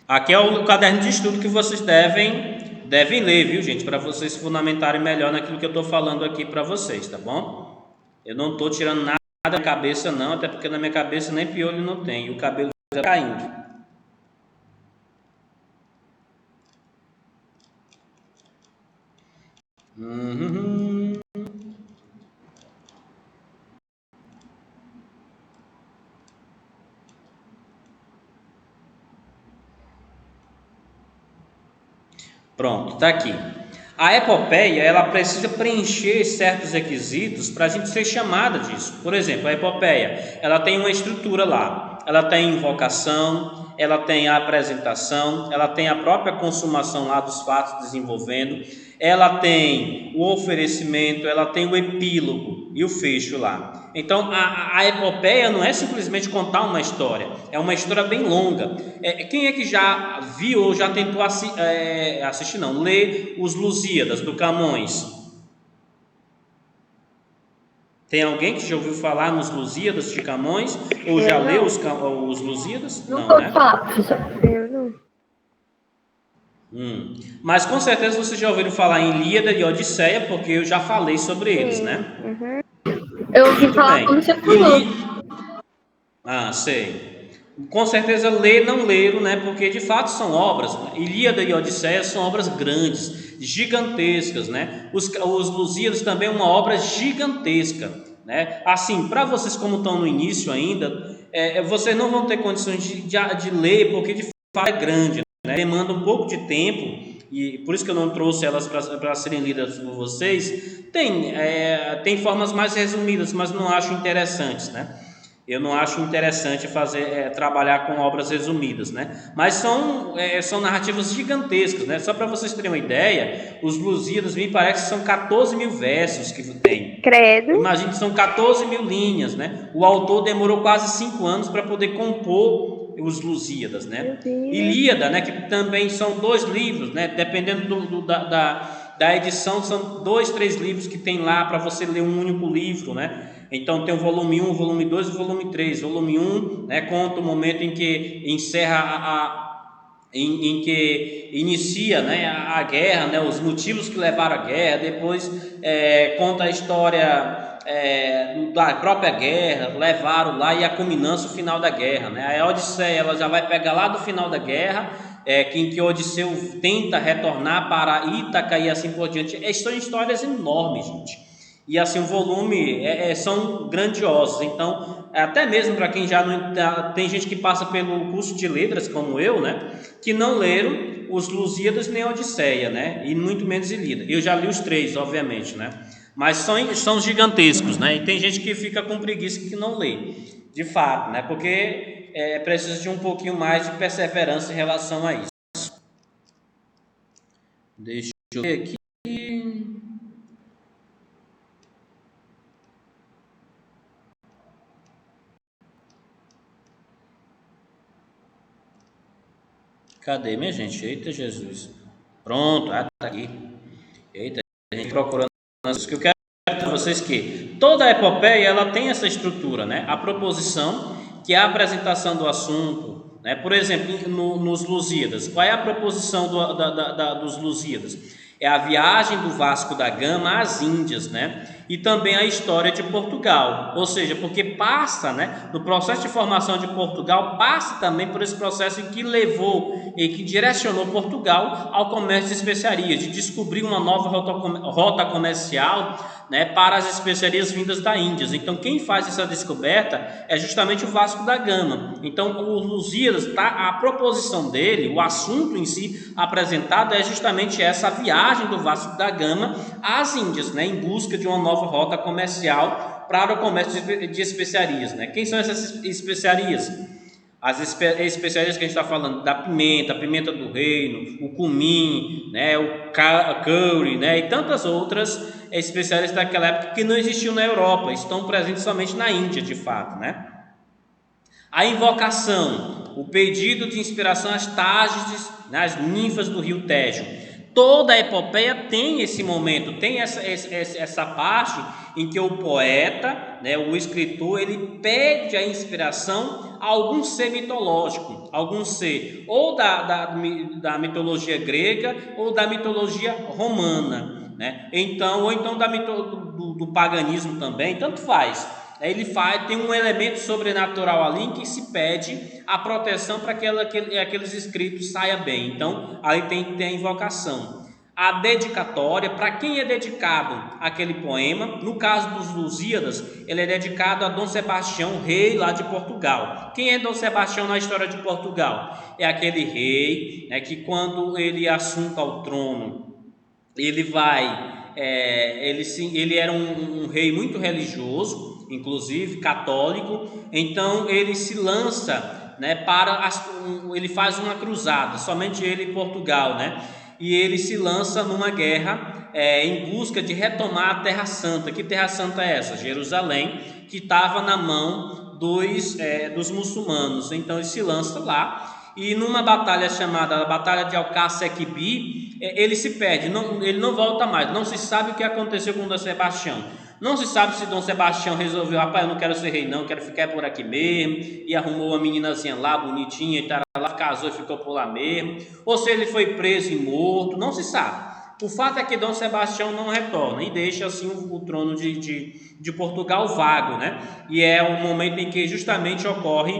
Aqui é o caderno de estudo que vocês devem ler, viu, gente? Para vocês se fundamentarem melhor naquilo que eu estou falando aqui para vocês, tá bom? Eu não estou tirando nada da cabeça, não, até porque na minha cabeça nem piolho não tem, e o cabelo está caindo. Pronto, tá aqui. A epopeia, ela precisa preencher certos requisitos para a gente ser chamada disso. Por exemplo, a epopeia, ela tem uma estrutura lá. Ela tem invocação, ela tem a apresentação, ela tem a própria consumação lá dos fatos desenvolvendo, ela tem o oferecimento, ela tem o epílogo e o fecho lá. Então, a epopeia não é simplesmente contar uma história, é uma história bem longa. Quem é que já viu ou já tentou assistir, não, ler os Lusíadas, do Camões? Tem alguém que já ouviu falar nos Lusíadas de Camões? Ou já leu os Lusíadas? Não pode falar, professor. Eu não. Mas com certeza vocês já ouviram falar em Ilíada e Odisseia, porque eu já falei sobre eles, né? Eu ouvi Muito falar bem. quando você falou. Sei. Com certeza não leram, né? Porque de fato são obras. Ilíada e Odisseia são obras grandes, gigantescas, né? Os Lusíadas também é uma obra gigantesca, né? Assim, para vocês como estão no início ainda, vocês não vão ter condições de ler, porque de fato é grande, né? Demanda um pouco de tempo. E por isso que eu não trouxe elas para serem lidas por vocês. Tem formas mais resumidas, mas não acho interessantes, né? Eu não acho interessante trabalhar com obras resumidas, né? Mas são narrativas gigantescas, né? Só para vocês terem uma ideia, os Lusíadas me parece que são 14 mil versos que tem. Credo. Imagine que são 14 mil linhas, né? O autor demorou quase 5 anos para poder compor os Lusíadas, né? Ilíada, né? Que também são 2 livros, né? Dependendo da edição, são 2, 3 livros que tem lá para você ler um único livro, né? Então tem o volume 1, o volume 2 e o volume 3. O volume 1, né, conta o momento em que encerra em que inicia, né, a guerra, né, os motivos que levaram à guerra. Depois conta a história da própria guerra, levaram lá e a culminância, o final da guerra, né? A Odisseia, ela já vai pegar lá do final da guerra, em que Odisseu tenta retornar para Ítaca e assim por diante. São histórias enormes, gente. E assim, o volume são grandiosos. Então, até mesmo para quem já não... Tem gente que passa pelo curso de letras, como eu, né, que não leram os Lusíadas nem a Odisseia, né, e muito menos Ilíada. Eu já li os 3, obviamente, né, mas são gigantescos, né, e tem gente que fica com preguiça que não lê, de fato, né, porque precisa de um pouquinho mais de perseverança em relação a isso. Deixa eu ver aqui. Cadê, minha gente? Eita, Jesus. Pronto, tá aqui. Eita, a gente procurando. O que eu quero dizer para vocês que toda a epopeia, ela tem essa estrutura, né? A proposição, que é a apresentação do assunto, né? Por exemplo, nos Lusíadas. Qual é a proposição dos Lusíadas? É a viagem do Vasco da Gama às Índias, né? E também a história de Portugal, ou seja, porque passa, né, no processo de formação de Portugal, passa também por esse processo que levou e que direcionou Portugal ao comércio de especiarias, de descobrir uma nova rota comercial, né, para as especiarias vindas da Índia. Então, quem faz essa descoberta é justamente o Vasco da Gama. Então, o Lusíadas, a proposição dele, o assunto em si apresentado é justamente essa viagem do Vasco da Gama às Índias, né, em busca de uma nova rota comercial para o comércio de especiarias, né? Quem são essas especiarias? As especiarias que a gente está falando, da pimenta, a pimenta do reino, o cumim, né, o curry, né, e tantas outras especiarias daquela época que não existiam na Europa, estão presentes somente na Índia, de fato, né? A invocação, o pedido de inspiração às Tágides, né, às ninfas do rio Tejo. Toda a epopeia tem esse momento, tem essa parte em que o poeta, né, o escritor, ele pede a inspiração a algum ser mitológico, algum ser ou da mitologia grega ou da mitologia romana, né? Então, ou então do paganismo também, tanto faz. Ele tem um elemento sobrenatural ali em que se pede a proteção para que aqueles escritos saiam bem. Então, aí tem a invocação. A dedicatória, para quem é dedicado aquele poema, no caso dos Lusíadas, ele é dedicado a Dom Sebastião, rei lá de Portugal. Quem é Dom Sebastião na história de Portugal? É aquele rei, né, que quando ele assunta ao trono, ele ele era um rei muito religioso, inclusive católico. Então ele se lança, né, ele faz uma cruzada, somente ele em Portugal, né, e ele se lança numa guerra em busca de retomar a Terra Santa. Que Terra Santa é essa? Jerusalém, que estava na mão dos muçulmanos. Então ele se lança lá e numa batalha chamada a Batalha de Alcácer-Quibir, ele se perde, ele não volta mais. Não se sabe o que aconteceu com Dom Sebastião. Não se sabe se Dom Sebastião resolveu, rapaz, eu não quero ser rei não, quero ficar por aqui mesmo, e arrumou uma meninazinha lá, bonitinha, e tal, lá casou e ficou por lá mesmo, ou se ele foi preso e morto, não se sabe. O fato é que Dom Sebastião não retorna e deixa assim o trono de Portugal vago, né? E é o momento em que justamente ocorre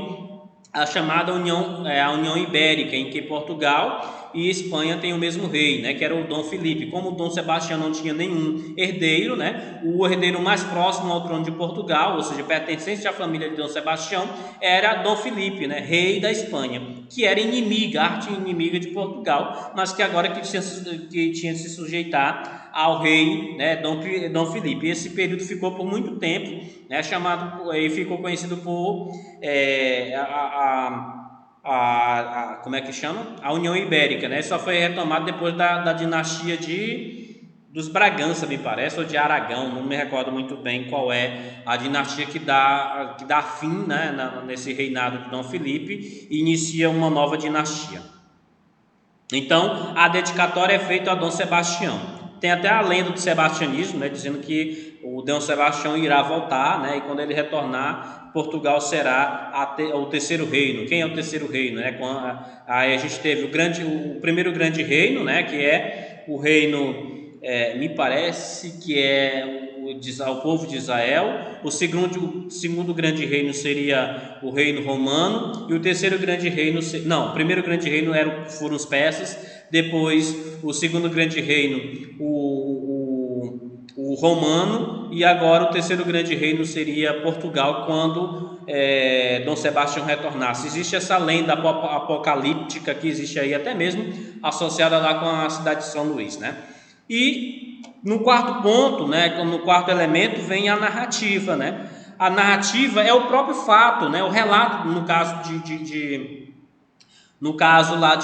a chamada a União Ibérica, em que Portugal e Espanha têm o mesmo rei, né, que era o Dom Filipe. Como o Dom Sebastião não tinha nenhum herdeiro, né, o herdeiro mais próximo ao trono de Portugal, ou seja, pertencente à família de Dom Sebastião, era Dom Filipe, né, rei da Espanha, que era arqui-inimiga de Portugal, mas que agora tinha que se sujeitar ao rei, né, Dom Filipe. Esse período ficou por muito tempo, né, ficou conhecido por como é que chama? A União Ibérica, né? Só foi retomado depois da dinastia dos Bragança, me parece, ou de Aragão, não me recordo muito bem qual é a dinastia que dá fim, né, nesse reinado de Dom Filipe e inicia uma nova dinastia. Então, a dedicatória é feita a Dom Sebastião. Tem até a lenda do sebastianismo, né, dizendo que o Dom Sebastião irá voltar, né, e quando ele retornar, Portugal será o terceiro reino. Quem é o terceiro reino? Né? Aí a gente teve o primeiro grande reino, né, que é o reino, me parece que é o povo de Israel. O segundo grande reino seria o reino romano, e o terceiro grande reino, não, o primeiro grande reino foram os persas, depois o segundo grande reino o romano, e agora o terceiro grande reino seria Portugal, quando Dom Sebastião retornasse. Existe essa lenda apocalíptica que existe aí, até mesmo associada lá com a cidade de São Luís, né? E no quarto ponto, né, no quarto elemento, vem a narrativa, né? A narrativa é o próprio fato, né? O relato, no caso lá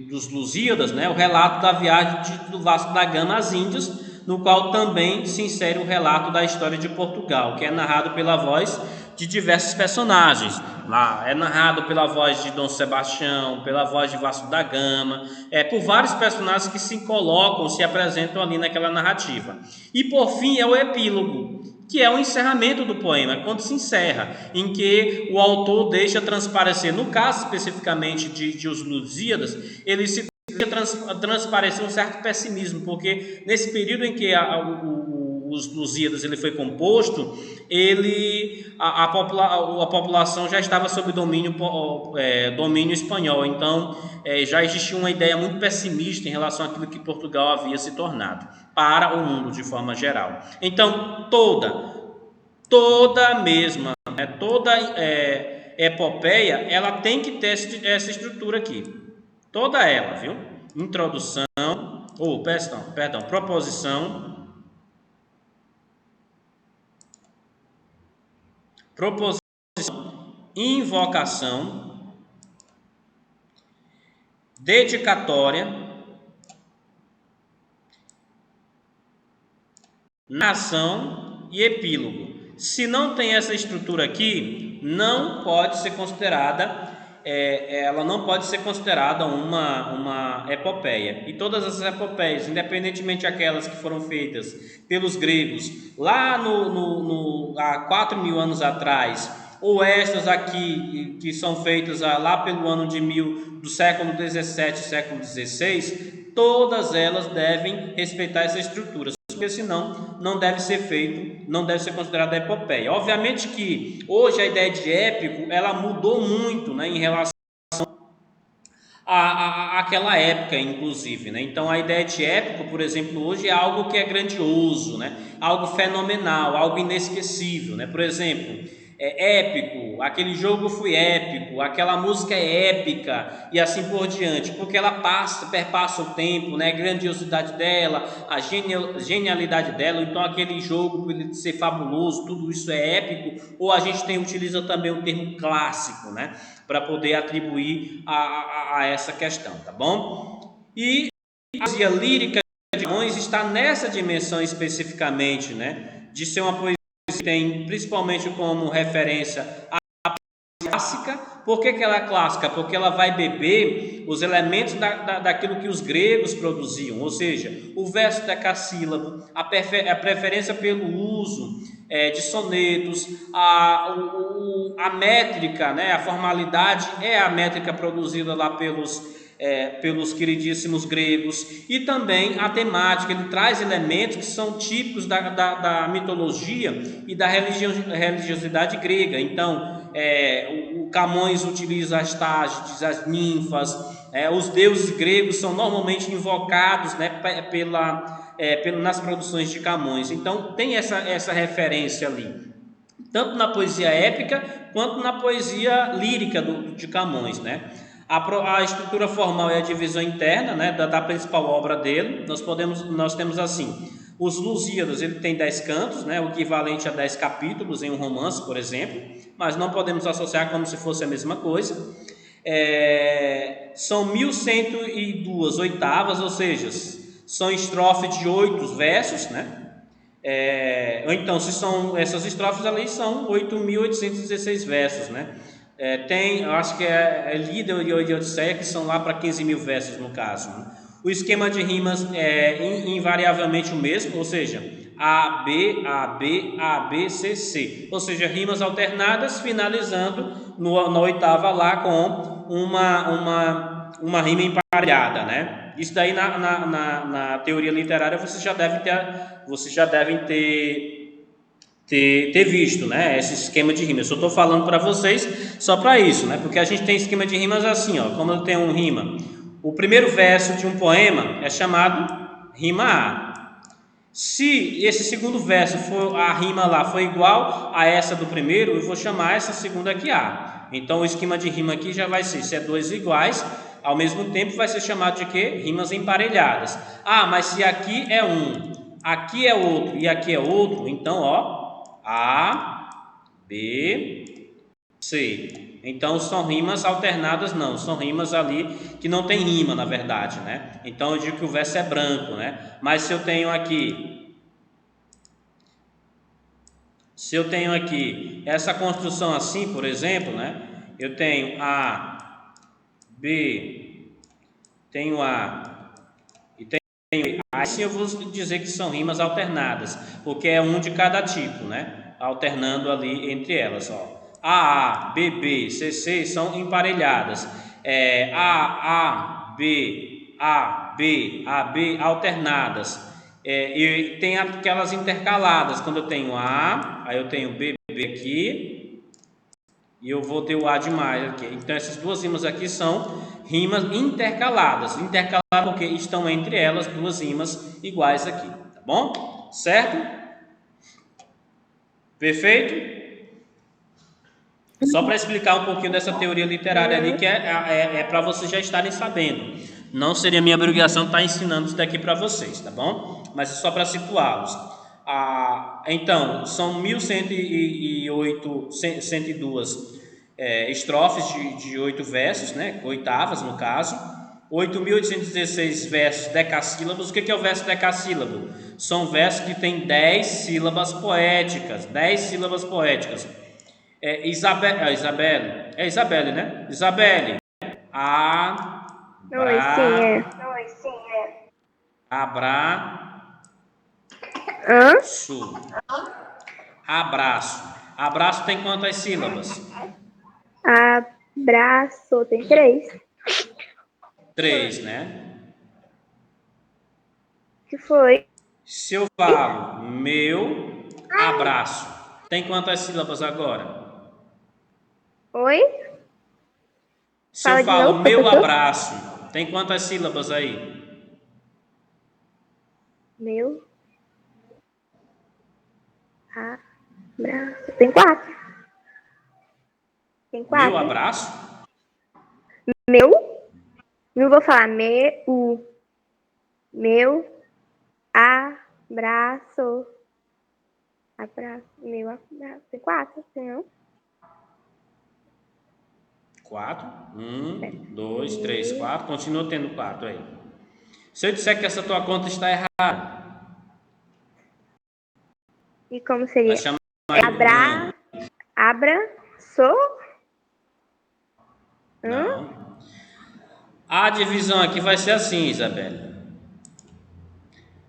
dos Lusíadas, né? O relato da viagem do Vasco da Gama às Índias, no qual também se insere o relato da história de Portugal, que é narrado pela voz de diversos personagens. Lá é narrado pela voz de Dom Sebastião, pela voz de Vasco da Gama, por vários personagens que se apresentam ali naquela narrativa. E por fim é o epílogo, que é o encerramento do poema, quando se encerra, em que o autor deixa transparecer, no caso especificamente de Os Lusíadas, ele se transparecer um certo pessimismo, porque nesse período em que os Lusíadas ele foi composto, a população já estava sob domínio espanhol, então já existia uma ideia muito pessimista em relação àquilo que Portugal havia se tornado para o mundo de forma geral. Então toda epopeia, ela tem que ter essa estrutura aqui, toda ela, viu? Introdução, proposição, invocação, dedicatória, narração e epílogo. Se não tem essa estrutura aqui, não pode ser considerada, ela não pode ser considerada uma epopeia. E todas as epopeias, independentemente aquelas que foram feitas pelos gregos lá há 4.000 anos atrás, ou estas aqui que são feitas lá pelo ano do século XVII, século XVI, todas elas devem respeitar essa estrutura, porque senão não deve ser considerada epopeia. Obviamente que hoje a ideia de épico ela mudou muito, né, em relação àquela época, inclusive, né? Então a ideia de épico, por exemplo, hoje é algo que é grandioso, né? Algo fenomenal, algo inesquecível, né? Por exemplo, épico, aquele jogo foi épico, aquela música é épica e assim por diante, porque ela perpassa o tempo, né? A grandiosidade dela, a genialidade dela. Então aquele jogo, por ele ser fabuloso, tudo isso é épico. Ou a gente utiliza também o termo clássico, né, para poder atribuir a essa questão, tá bom? E a poesia lírica de Camões está nessa dimensão especificamente, né, de ser uma poesia que tem principalmente como referência a clássica. Por que ela é clássica? Porque ela vai beber os elementos daquilo que os gregos produziam, ou seja, o verso decassílabo, a preferência pelo uso de sonetos, a métrica, né, a formalidade é a métrica produzida lá pelos queridíssimos gregos, e também a temática. Ele traz elementos que são típicos da mitologia e da religiosidade grega. Então, o Camões utiliza as Tágides, as ninfas, os deuses gregos são normalmente invocados, né, nas produções de Camões. Então, tem essa referência ali, tanto na poesia épica quanto na poesia lírica de Camões, né? A estrutura formal é a divisão interna, né, da principal obra dele. Nós temos assim: Os Lusíadas, ele tem 10 cantos, né, o equivalente a 10 capítulos em um romance, por exemplo, mas não podemos associar como se fosse a mesma coisa. São 1.102 oitavas, ou seja, são estrofes de 8 versos, né? Ou então, se são essas estrofes ali, são 8.816 versos, né? Eu acho que é Líder e Odisseia, que são lá para 15.000 versos no caso, né? O esquema de rimas é invariavelmente o mesmo, ou seja, A, B, A, B, A, B, C, C. Ou seja, rimas alternadas, finalizando na oitava lá com uma rima emparelhada, né? Isso daí na teoria literária vocês já devem ter visto, né? Esse esquema de rimas. Eu só estou falando para vocês só para isso, né? Porque a gente tem esquema de rimas assim, ó. Como eu tenho um rima, o primeiro verso de um poema é chamado rima A. Se esse segundo verso for a rima lá for igual a essa do primeiro, eu vou chamar essa segunda aqui A. Então o esquema de rima aqui já vai ser, se é dois iguais, ao mesmo tempo vai ser chamado de quê? Rimas emparelhadas. Ah, mas se aqui é um, aqui é outro e aqui é outro, então ó, A, B, C. Então são rimas alternadas, não, são rimas ali que não tem rima, na verdade, né? Então eu digo que o verso é branco, né? Mas se eu tenho aqui essa construção assim, por exemplo, né? Eu tenho A, B, tenho A e tenho A. Assim eu vou dizer que são rimas alternadas, porque é um de cada tipo, né? Alternando ali entre elas, ó. A, B, B, C, C são emparelhadas. A, B, A, B, A, B alternadas. E tem aquelas intercaladas, quando eu tenho A, aí eu tenho B, B aqui, e eu vou ter o A demais aqui. Então essas duas rimas aqui são rimas intercaladas. Intercaladas porque estão entre elas duas rimas iguais aqui, tá bom? Certo? Perfeito? Só para explicar um pouquinho dessa teoria literária ali, que é para vocês já estarem sabendo. Não seria minha obrigação estar ensinando isso daqui para vocês, tá bom? Mas é só para situá-los. Então, são 1.108, 102 estrofes de 8 versos, né? Oitavas, no caso. 8.816 versos decassílabos. O que é o verso decassílabo? São versos que têm 10 sílabas poéticas. 10 sílabas poéticas. Isabelle, né? Isabelle. Abraço. Abraço tem quantas sílabas? Abraço tem 3. 3, né? Que foi? Se eu falo meu abraço, tem quantas sílabas agora? Oi? Se eu falo meu abraço, tem quantas sílabas aí? Meu abraço. Tem 4. Tem 4. Meu abraço? Meu? Não vou falar meu. Meu abraço. Meu abraço. Tem 4, não? 4. 1, 2, 3, 4. Continua tendo 4 aí. Se eu disser que essa tua conta está errada, e como seria? vai chamar Abraço? Não. A divisão aqui vai ser assim, Isabelle.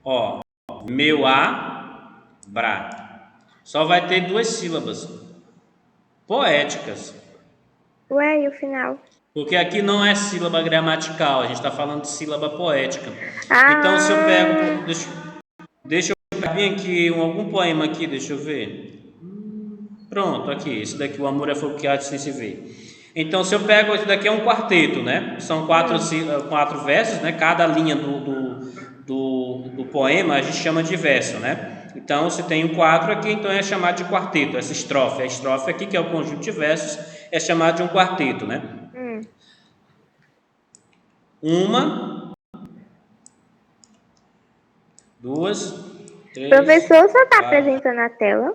Ó, meu só vai ter 2 sílabas poéticas. Ué, e o final? Porque aqui não é sílaba gramatical, a gente está falando de sílaba poética. Então, se eu pego... Deixa eu pegar bem aqui algum poema aqui, deixa eu ver. Pronto, aqui. Esse daqui, O Amor é Fogo que Arde Sem Se Ver. Então, se eu pego... Esse daqui é um quarteto, né? São 4 versos, né? Cada linha do poema a gente chama de verso, né? Então, se tem 4 aqui, então é chamado de quarteto. Essa estrofe. A estrofe aqui, que é o conjunto de versos, é chamado de um quarteto, né? 1, 2, 3. Professor, você está apresentando a tela?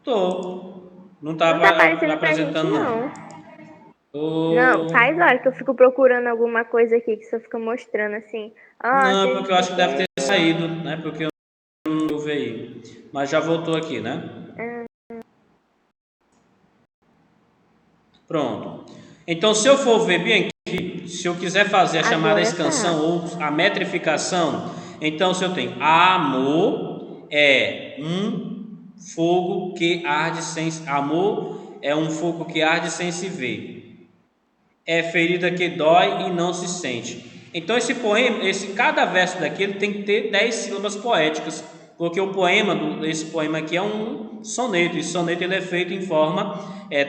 Tô. Não tá aparecendo apresentando, pra gente, não. Não, faz hora que eu fico procurando alguma coisa aqui que só fica mostrando assim. Não, porque eu acho que deve ter saído, né? Porque eu não vi aí. Mas já voltou aqui, né? Pronto. Então, se eu for ver bem aqui, se eu quiser fazer a chamada expansão ou a metrificação, então se eu tenho amor é um fogo que arde sem amor é um fogo que arde sem se ver. É ferida que dói e não se sente. Então esse poema, cada verso daqui ele tem que ter 10 sílabas poéticas, porque o poema esse poema aqui é um soneto. Esse soneto ele é feito em forma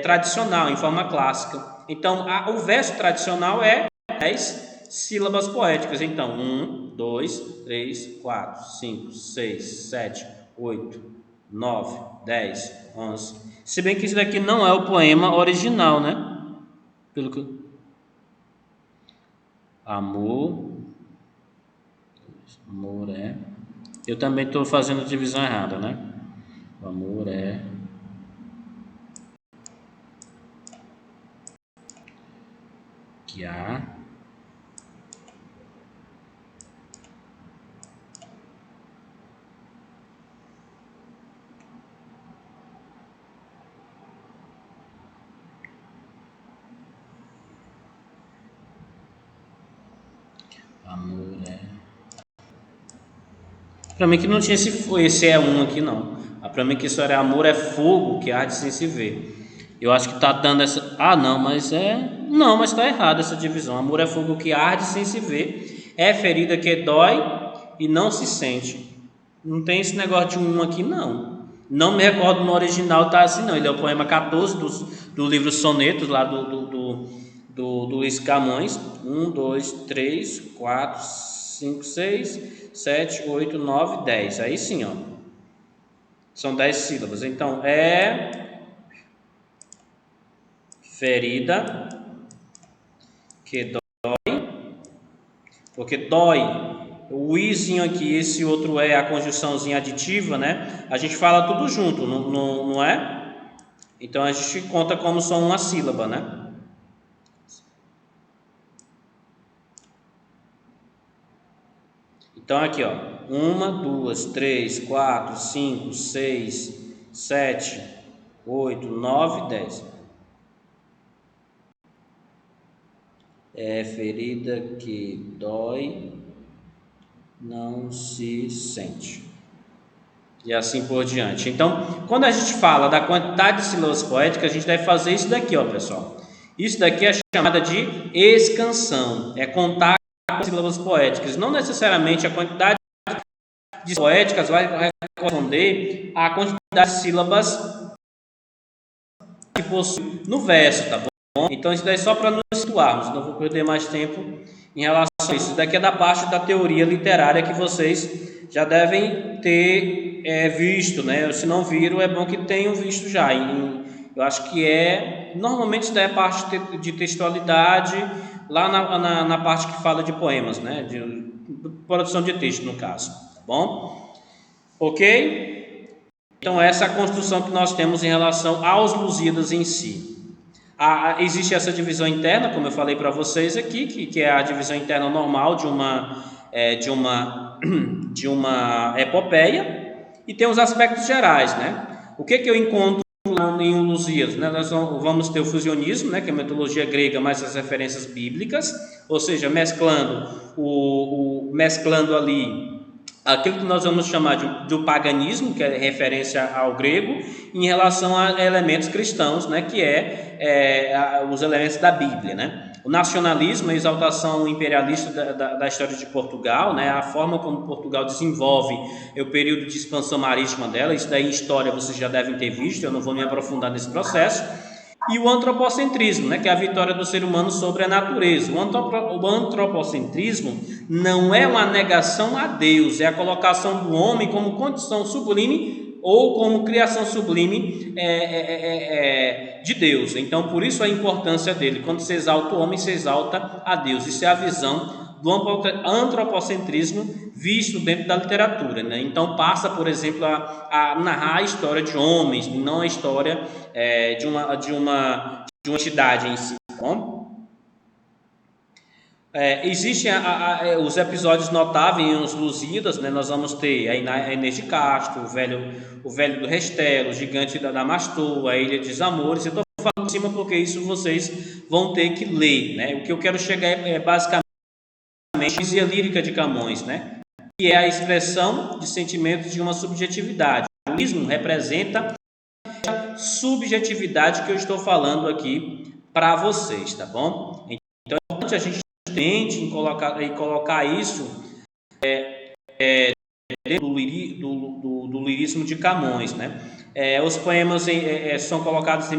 tradicional, em forma clássica. Então o verso tradicional é 10 sílabas poéticas. Então 1, 2, 3, 4, 5, 6, 7, 8, 9, 10, 11. Se bem que isso daqui não é o poema original, né? Pelo que amor é. Eu também estou fazendo a divisão errada, né? O amor é. Que há. Amor é. Para mim que não tinha esse é um aqui não. Para mim que isso era amor é fogo que arde sem se ver. Eu acho que tá dando essa. Não, mas tá errado essa divisão. Amor é fogo que arde sem se ver. É ferida que dói e não se sente. Não tem esse negócio de um aqui não. Não me recordo no original tá assim não. Ele é o poema 14 do livro Sonetos lá do Luiz Camões. 1, 2, 3, 4, 5, 6, 7, 8, 9, 10. Aí sim, ó. São 10 sílabas. Então, é ferida que dói. Porque dói. O izinho aqui, esse outro é a conjunçãozinha aditiva, né? A gente fala tudo junto, não é? Então, a gente conta como só uma sílaba, né? Então aqui, ó, 1, 2, 3, 4, 5, 6, 7, 8, 9, 10. É ferida que dói, não se sente. E assim por diante. Então, quando a gente fala da quantidade de sílabas poéticas, a gente deve fazer isso daqui, ó, pessoal. Isso daqui é chamada de escansão. É contar as sílabas poéticas. Não necessariamente a quantidade de poéticas vai corresponder à quantidade de sílabas que possui no verso, tá bom? Então isso daí é só para nos situarmos, não vou perder mais tempo em relação a isso. Isso daqui é da parte da teoria literária que vocês já devem ter visto, né? Se não viram, é bom que tenham visto já. Eu acho que normalmente isso daí é parte de textualidade, lá na parte que fala de poemas, né? De produção de texto, no caso, tá bom? Ok? Então essa é a construção que nós temos em relação aos Lusíadas em si. Existe essa divisão interna, como eu falei para vocês aqui, que é a divisão interna normal de uma epopeia, e tem os aspectos gerais, né? O que eu encontro em um Lusíadas? Né? Nós vamos ter o fusionismo, né? Que é a mitologia grega mais as referências bíblicas, ou seja, mesclando ali aquilo que nós vamos chamar de paganismo, que é referência ao grego, em relação a elementos cristãos, né, que os elementos da Bíblia, né? O nacionalismo, a exaltação imperialista da história de Portugal, né, a forma como Portugal desenvolve o período de expansão marítima dela, isso daí em história vocês já devem ter visto, eu não vou me aprofundar nesse processo. E o antropocentrismo, né, que é a vitória do ser humano sobre a natureza. O antropocentrismo não é uma negação a Deus, é a colocação do homem como condição sublime ou como criação sublime de Deus. Então, por isso a importância dele. Quando se exalta o homem, se exalta a Deus. Isso é a visão do antropocentrismo visto dentro da literatura, né? Então passa, por exemplo, a narrar a história de homens, não a história de uma entidade em si. Tá bom? Existem os episódios notáveis em Os Lusíadas, né? Nós vamos ter a Inês de Castro, o velho do Restelo, o gigante da Damastor, a Ilha dos Amores. Eu estou falando em cima porque isso vocês vão ter que ler, né? O que eu quero chegar é basicamente a poesia lírica de Camões, né? Que é a expressão de sentimentos de uma subjetividade. O lirismo representa a subjetividade que eu estou falando aqui para vocês, tá bom? Então, é importante a gente tente em colocar isso dentro do lirismo de Camões, né? Os poemas são colocados em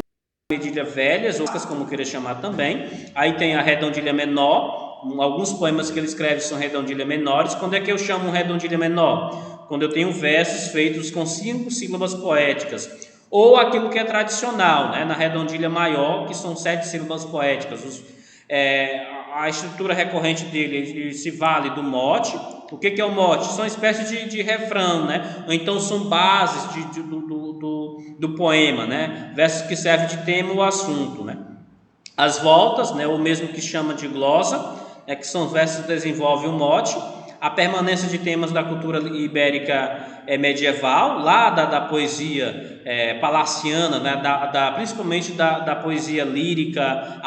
medilha velhas, ou como queira chamar também. Aí tem a redondilha menor. Alguns poemas que ele escreve são redondilha menores. Quando é que eu chamo redondilha menor? Quando eu tenho versos feitos com 5 sílabas poéticas. Ou aquilo que é tradicional, né? Na redondilha maior, que são 7 sílabas poéticas. A estrutura recorrente dele se vale do mote. O que é o mote? São espécies de refrão, né? Ou então são bases do poema, né? Versos que servem de tema ou assunto, né? As voltas, né? Ou mesmo que chama de glosa, que são versos que desenvolvem o mote. A permanência de temas da cultura ibérica medieval, lá da poesia palaciana, né? Principalmente da poesia lírica,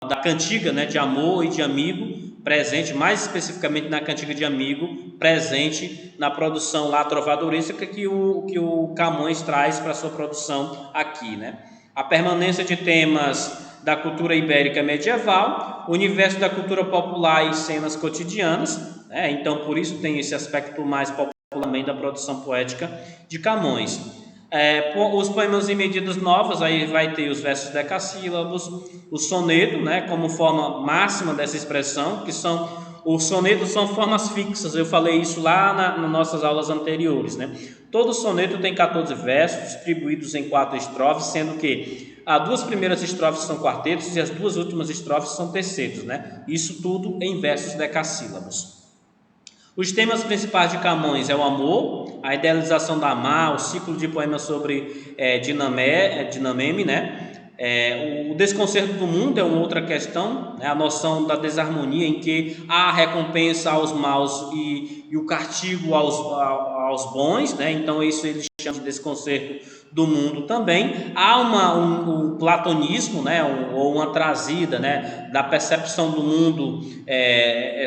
da cantiga, né? De amor e de amigo, presente, mais especificamente na cantiga de amigo, presente na produção lá trovadorística que o Camões traz para a sua produção aqui, né? A permanência de temas da cultura ibérica medieval, o universo da cultura popular e cenas cotidianas, né? Então por isso tem esse aspecto mais popular também da produção poética de Camões. Os poemas em medidas novas, aí vai ter os versos decassílabos, o soneto, né, como forma máxima dessa expressão, que os sonetos são formas fixas, eu falei isso lá nas nossas aulas anteriores, né? Todo soneto tem 14 versos, distribuídos em 4 estrofes, sendo que as 2 primeiras estrofes são quartetos e as 2 últimas estrofes são tercetos, né? Isso tudo em versos decassílabos. Os temas principais de Camões é o amor, a idealização da Má, o ciclo de poemas sobre Dinameme, né? O desconcerto do mundo é uma outra questão, né? A noção da desarmonia em que há recompensa aos maus e o castigo aos bons, né? Então isso ele chama de desconcerto do mundo também. Há um platonismo, né? Ou uma trazida, né? Da percepção do mundo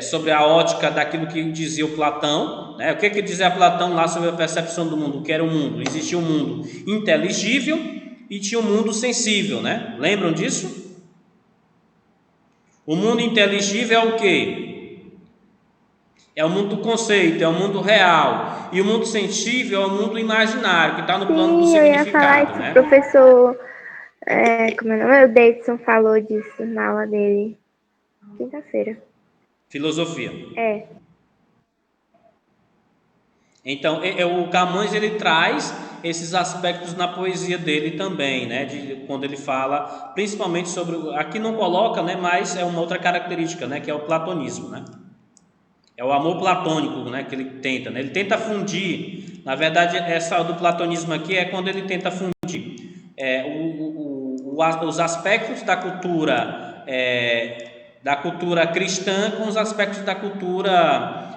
sobre a ótica daquilo que dizia o Platão, né? O que dizia Platão lá sobre a percepção do mundo? O que era o mundo? Existia um mundo inteligível e tinha um mundo sensível, né? Lembram disso? O mundo inteligível é o quê? É o mundo do conceito, é o mundo real. E o mundo sensível é o mundo imaginário, que está no plano do significado. Eu ia falar isso, né? O professor, como é o nome? O Davidson falou disso na aula dele, quinta-feira. Filosofia. Então, o Camões ele traz esses aspectos na poesia dele também, né? Quando ele fala, principalmente sobre, aqui não coloca, né? Mas é uma outra característica, né? Que é o platonismo, né? É o amor platônico, né? Que ele tenta, né? Ele tenta fundir, na verdade, essa do platonismo aqui é quando ele tenta fundir os aspectos da cultura cristã com os aspectos da cultura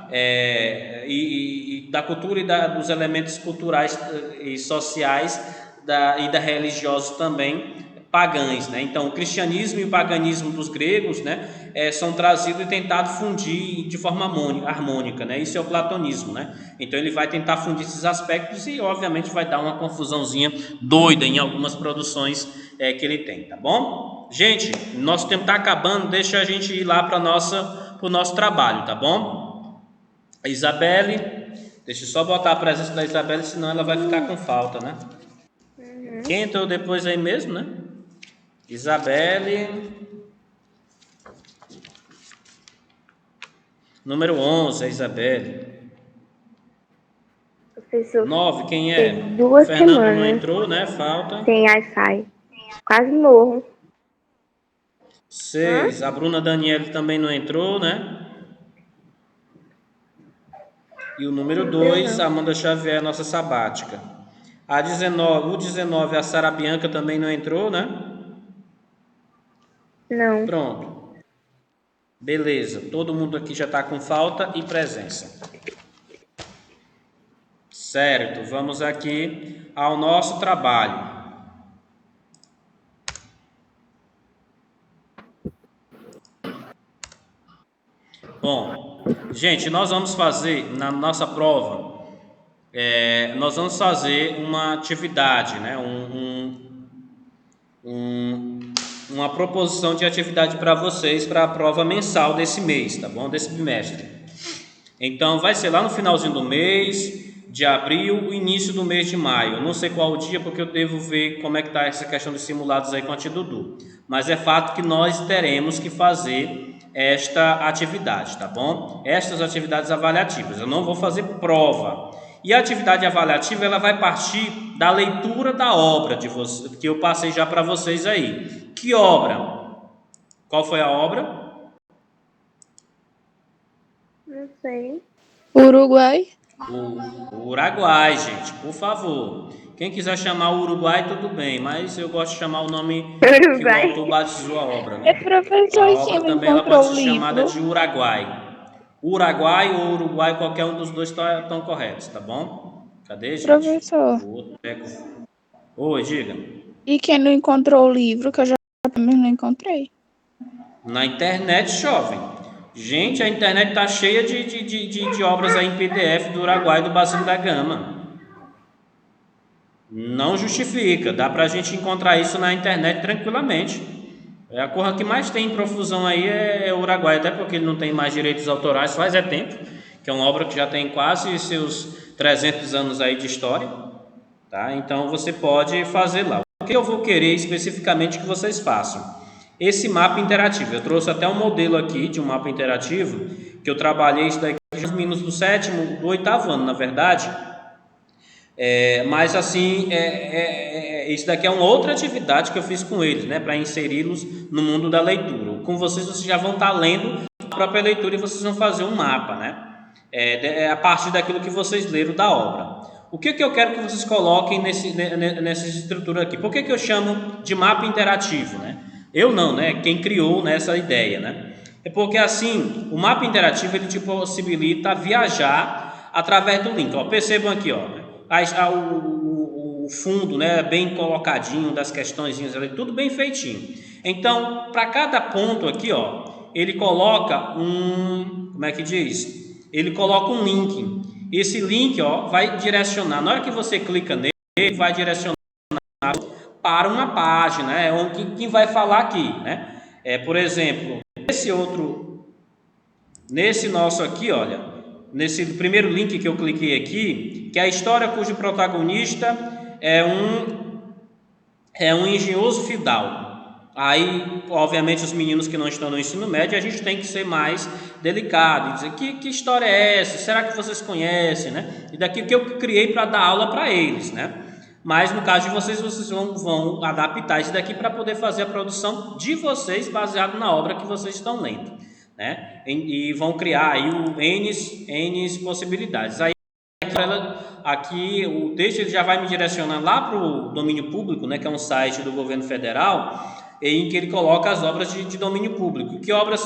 dos elementos culturais e sociais e da religiosos também pagãs, né? Então o cristianismo e o paganismo dos gregos, né, são trazidos e tentados fundir de forma harmônica, né? Isso é o platonismo, né? Então ele vai tentar fundir esses aspectos e obviamente vai dar uma confusãozinha doida em algumas produções que ele tem, tá bom? Gente, nosso tempo está acabando, deixa a gente ir lá para o nosso trabalho, tá bom? A Isabelle, deixa eu só botar a presença da Isabelle, senão ela vai ficar com falta, né? Quem entrou depois aí mesmo, né? Isabelle, número 11, a Isabelle. Professor, 9, quem é? tem 2 Fernando semanas. não entrou, né? Falta. Sem Wi-Fi. Quase morro. 6, a Bruna Daniele também não entrou, né? E o número 2, a Amanda Xavier, nossa sabática. O 19, a Sara Bianca também não entrou, né? Não. Pronto. Beleza, todo mundo aqui já está com falta e presença. Certo, vamos aqui ao nosso trabalho. Bom, gente, nós vamos fazer na nossa prova, nós vamos fazer uma atividade, né? Uma proposição de atividade para vocês para a prova mensal desse mês, tá bom? Desse bimestre. Então, vai ser lá no finalzinho do mês de abril, o início do mês de maio. Eu não sei qual o dia, porque eu devo ver como é que está essa questão dos simulados aí com a tia Dudu. Mas é fato que nós teremos que fazer esta atividade, tá bom? Estas atividades avaliativas. Eu não vou fazer prova. E a atividade avaliativa, ela vai partir da leitura da obra de você, que eu passei já para vocês aí. Que obra? Qual foi a obra? Não sei. Uruguai. O Uruguai, gente, por favor. Quem quiser chamar o Uruguai, tudo bem, mas eu gosto de chamar o nome que o Uruguai. autor batizou a obra, né? Professor, A quem obra não também ela encontrou pode o ser chamada livro? de Uruguai. Uruguai ou Uruguai, qualquer um dos dois estão corretos, tá bom? Cadê, gente? Professor, O outro Oi, diga. e quem não encontrou o livro, que eu já também não encontrei? Na internet, jovem. Gente, a internet tá cheia de obras aí em PDF do Uruguai e do Basílio da Gama. Não justifica, dá pra gente encontrar isso na internet tranquilamente. A coisa que mais tem em profusão aí é o Uruguai, até porque ele não tem mais direitos autorais faz tempo, que é uma obra que já tem quase seus 300 anos aí de história, tá? Então você pode fazer lá. O que eu vou querer especificamente que vocês façam? Esse mapa interativo. Eu trouxe até um modelo aqui de um mapa interativo, que eu trabalhei isso daqui com os meninos do 7º, do 8º ano, na verdade. Mas assim, isso daqui é uma outra atividade que eu fiz com eles, né, para inseri-los no mundo da leitura. Com vocês já vão estar lendo a própria leitura e vocês vão fazer um mapa, né, a partir daquilo que vocês leram da obra. O que eu quero que vocês coloquem nessa estrutura aqui? Por que eu chamo de mapa interativo, né? Eu não, né? Quem criou nessa ideia, né? É porque assim, o mapa interativo ele te possibilita viajar através do link. Ó, percebam aqui, ó, o fundo, né, bem colocadinho das questõezinhas ali, tudo bem feitinho. Então, para cada ponto aqui, ó, ele coloca como é que diz? Ele coloca um link. Esse link, ó, vai direcionar. Na hora que você clica nele, ele vai direcionar para uma página, quem vai falar aqui, né? Por exemplo, nesse nosso aqui, olha, nesse primeiro link que eu cliquei aqui, que é a história cujo protagonista é um engenhoso feudal. Aí, obviamente, os meninos que não estão no ensino médio, a gente tem que ser mais delicado e dizer que história é essa? Será que vocês conhecem, né? E daqui que eu criei para dar aula para eles, né? Mas no caso de vocês vão adaptar isso daqui para poder fazer a produção de vocês baseado na obra que vocês estão lendo, né? E vão criar aí N possibilidades. Aí aqui o texto ele já vai me direcionar lá para o domínio público, né? Que é um site do governo federal, em que ele coloca as obras de domínio público. Que obra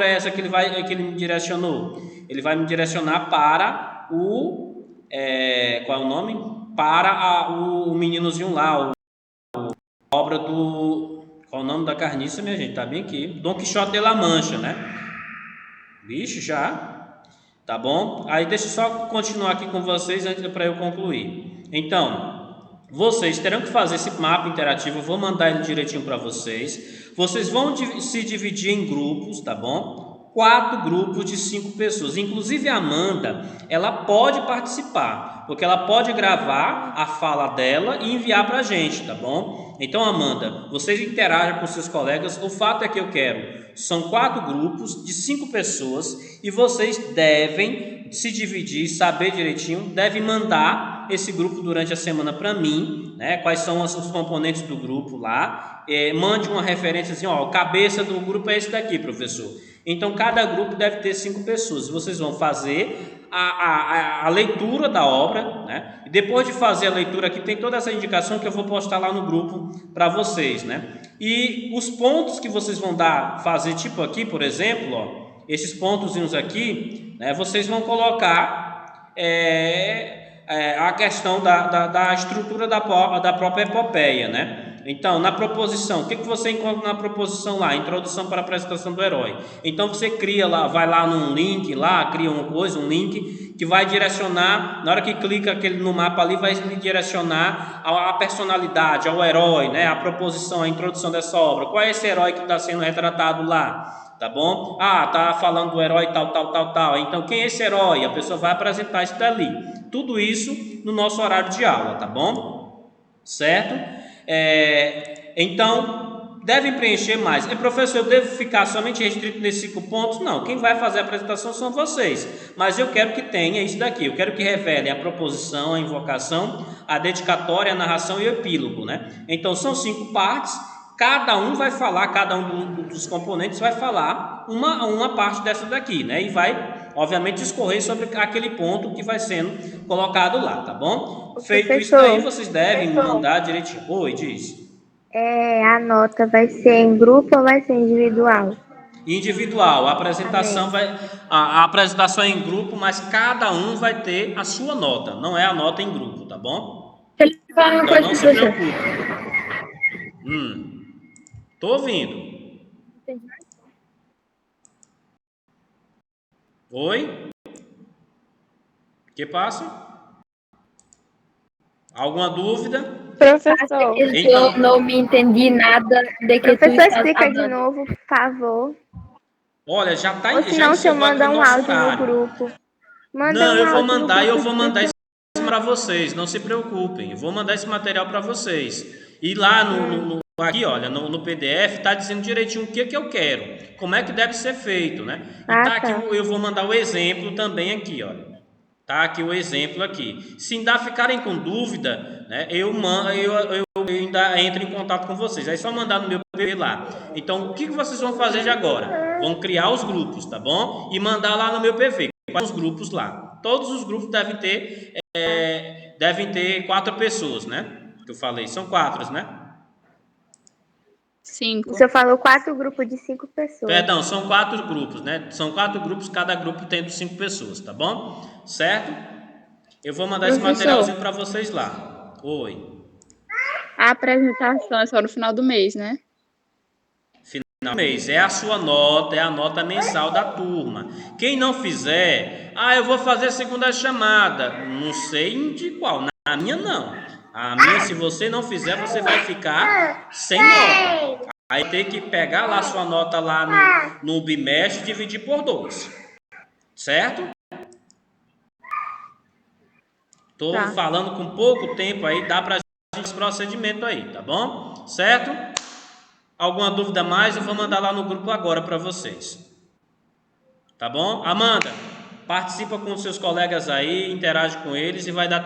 é essa que ele me direcionou? Ele vai me direcionar para qual é o nome? Para o meninozinho lá, a obra do... Qual é o nome da carniça, minha gente? Tá bem aqui. Dom Quixote de la Mancha, né? Vixe, já. Tá bom? Aí deixa eu só continuar aqui com vocês antes para eu concluir. Então, vocês terão que fazer esse mapa interativo. Eu vou mandar ele direitinho para vocês. Vocês vão se dividir em grupos, tá bom? 4 grupos de 5 pessoas. Inclusive a Amanda, ela pode participar, porque ela pode gravar a fala dela e enviar para a gente, tá bom? Então, Amanda, vocês interajam com seus colegas. O fato é que eu quero, são 4 grupos de 5 pessoas e vocês devem se dividir, saber direitinho, devem mandar esse grupo durante a semana para mim, né? Quais são os componentes do grupo lá. Mande uma referência assim, ó, cabeça do grupo é esse daqui, professor. Então, cada grupo deve ter 5 pessoas. Vocês vão fazer a leitura da obra, né? E depois de fazer a leitura aqui, tem toda essa indicação que eu vou postar lá no grupo para vocês, né? E os pontos que vocês vão fazer, tipo aqui, por exemplo, ó, esses pontozinhos aqui, né? Vocês vão colocar a questão da estrutura da própria epopeia, né? Então, na proposição, o que você encontra na proposição lá? Introdução para a apresentação do herói. Então, você cria lá, vai lá num link, lá, cria uma coisa, um link, que vai direcionar, na hora que clica no mapa ali, vai lhe direcionar à personalidade, ao herói, né? A proposição, a introdução dessa obra. Qual é esse herói que está sendo retratado lá? Tá bom? Tá falando do herói tal, tal, tal, tal. Então, quem é esse herói? A pessoa vai apresentar isso dali. Tudo isso no nosso horário de aula, tá bom? Certo? Então, devem preencher mais. Professor, eu devo ficar somente restrito nesses 5 pontos? Não, quem vai fazer a apresentação são vocês. Mas eu quero que tenha isso daqui. Eu quero que revelem a proposição, a invocação, a dedicatória, a narração e o epílogo, né? Então, são 5 partes. Cada um vai falar, cada um dos componentes vai falar uma parte dessa daqui, né? E vai, obviamente, discorrer sobre aquele ponto que vai sendo colocado lá, tá bom? Feito isso daí, vocês devem mandar direitinho. Oi, diz. A nota vai ser em grupo ou vai ser individual? Individual. A apresentação a apresentação é em grupo, mas cada um vai ter a sua nota. Não é a nota em grupo, tá bom? Então não se preocupe. Tô ouvindo. Oi? Que passa? Alguma dúvida? Professor, Eu não me entendi nada de que professor, tu estás explica de falando. novo, por favor. Olha, já tá Ou senão você manda um áudio no grupo. Não, eu vou mandar e eu vou mandar isso para vocês, não se preocupem. Eu vou mandar esse material para vocês. E lá aqui, olha, no PDF tá dizendo direitinho o que eu quero, como é que deve ser feito, né? E aqui, eu vou mandar o exemplo também aqui, olha. Tá aqui o exemplo aqui. Se ainda ficarem com dúvida, né, eu ainda entro em contato com vocês. Aí é só mandar no meu PV lá. Então, o que vocês vão fazer de agora? Vão criar os grupos, tá bom? E mandar lá no meu PV. Os grupos lá. Todos os grupos devem ter 4 pessoas, né? Que eu falei, são 4, né? 5. O senhor falou 4 grupos de 5 pessoas. Perdão, são 4 grupos, né? São 4 grupos, cada grupo tendo 5 pessoas, tá bom? Certo? Eu vou mandar esse materialzinho para vocês lá. Oi. A apresentação é só no final do mês, né? Final do mês. É a sua nota, é a nota mensal da turma. Quem não fizer, eu vou fazer a segunda chamada. Não sei de qual. Na minha, não. A minha, se você não fizer, você vai ficar sem nota. Aí tem que pegar lá sua nota lá no bimestre e dividir por 2. Certo? Tô falando com pouco tempo aí, dá pra gente esse procedimento aí, tá bom? Certo? Alguma dúvida mais, eu vou mandar lá no grupo agora para vocês. Tá bom? Amanda, participa com os seus colegas aí, interage com eles e vai dar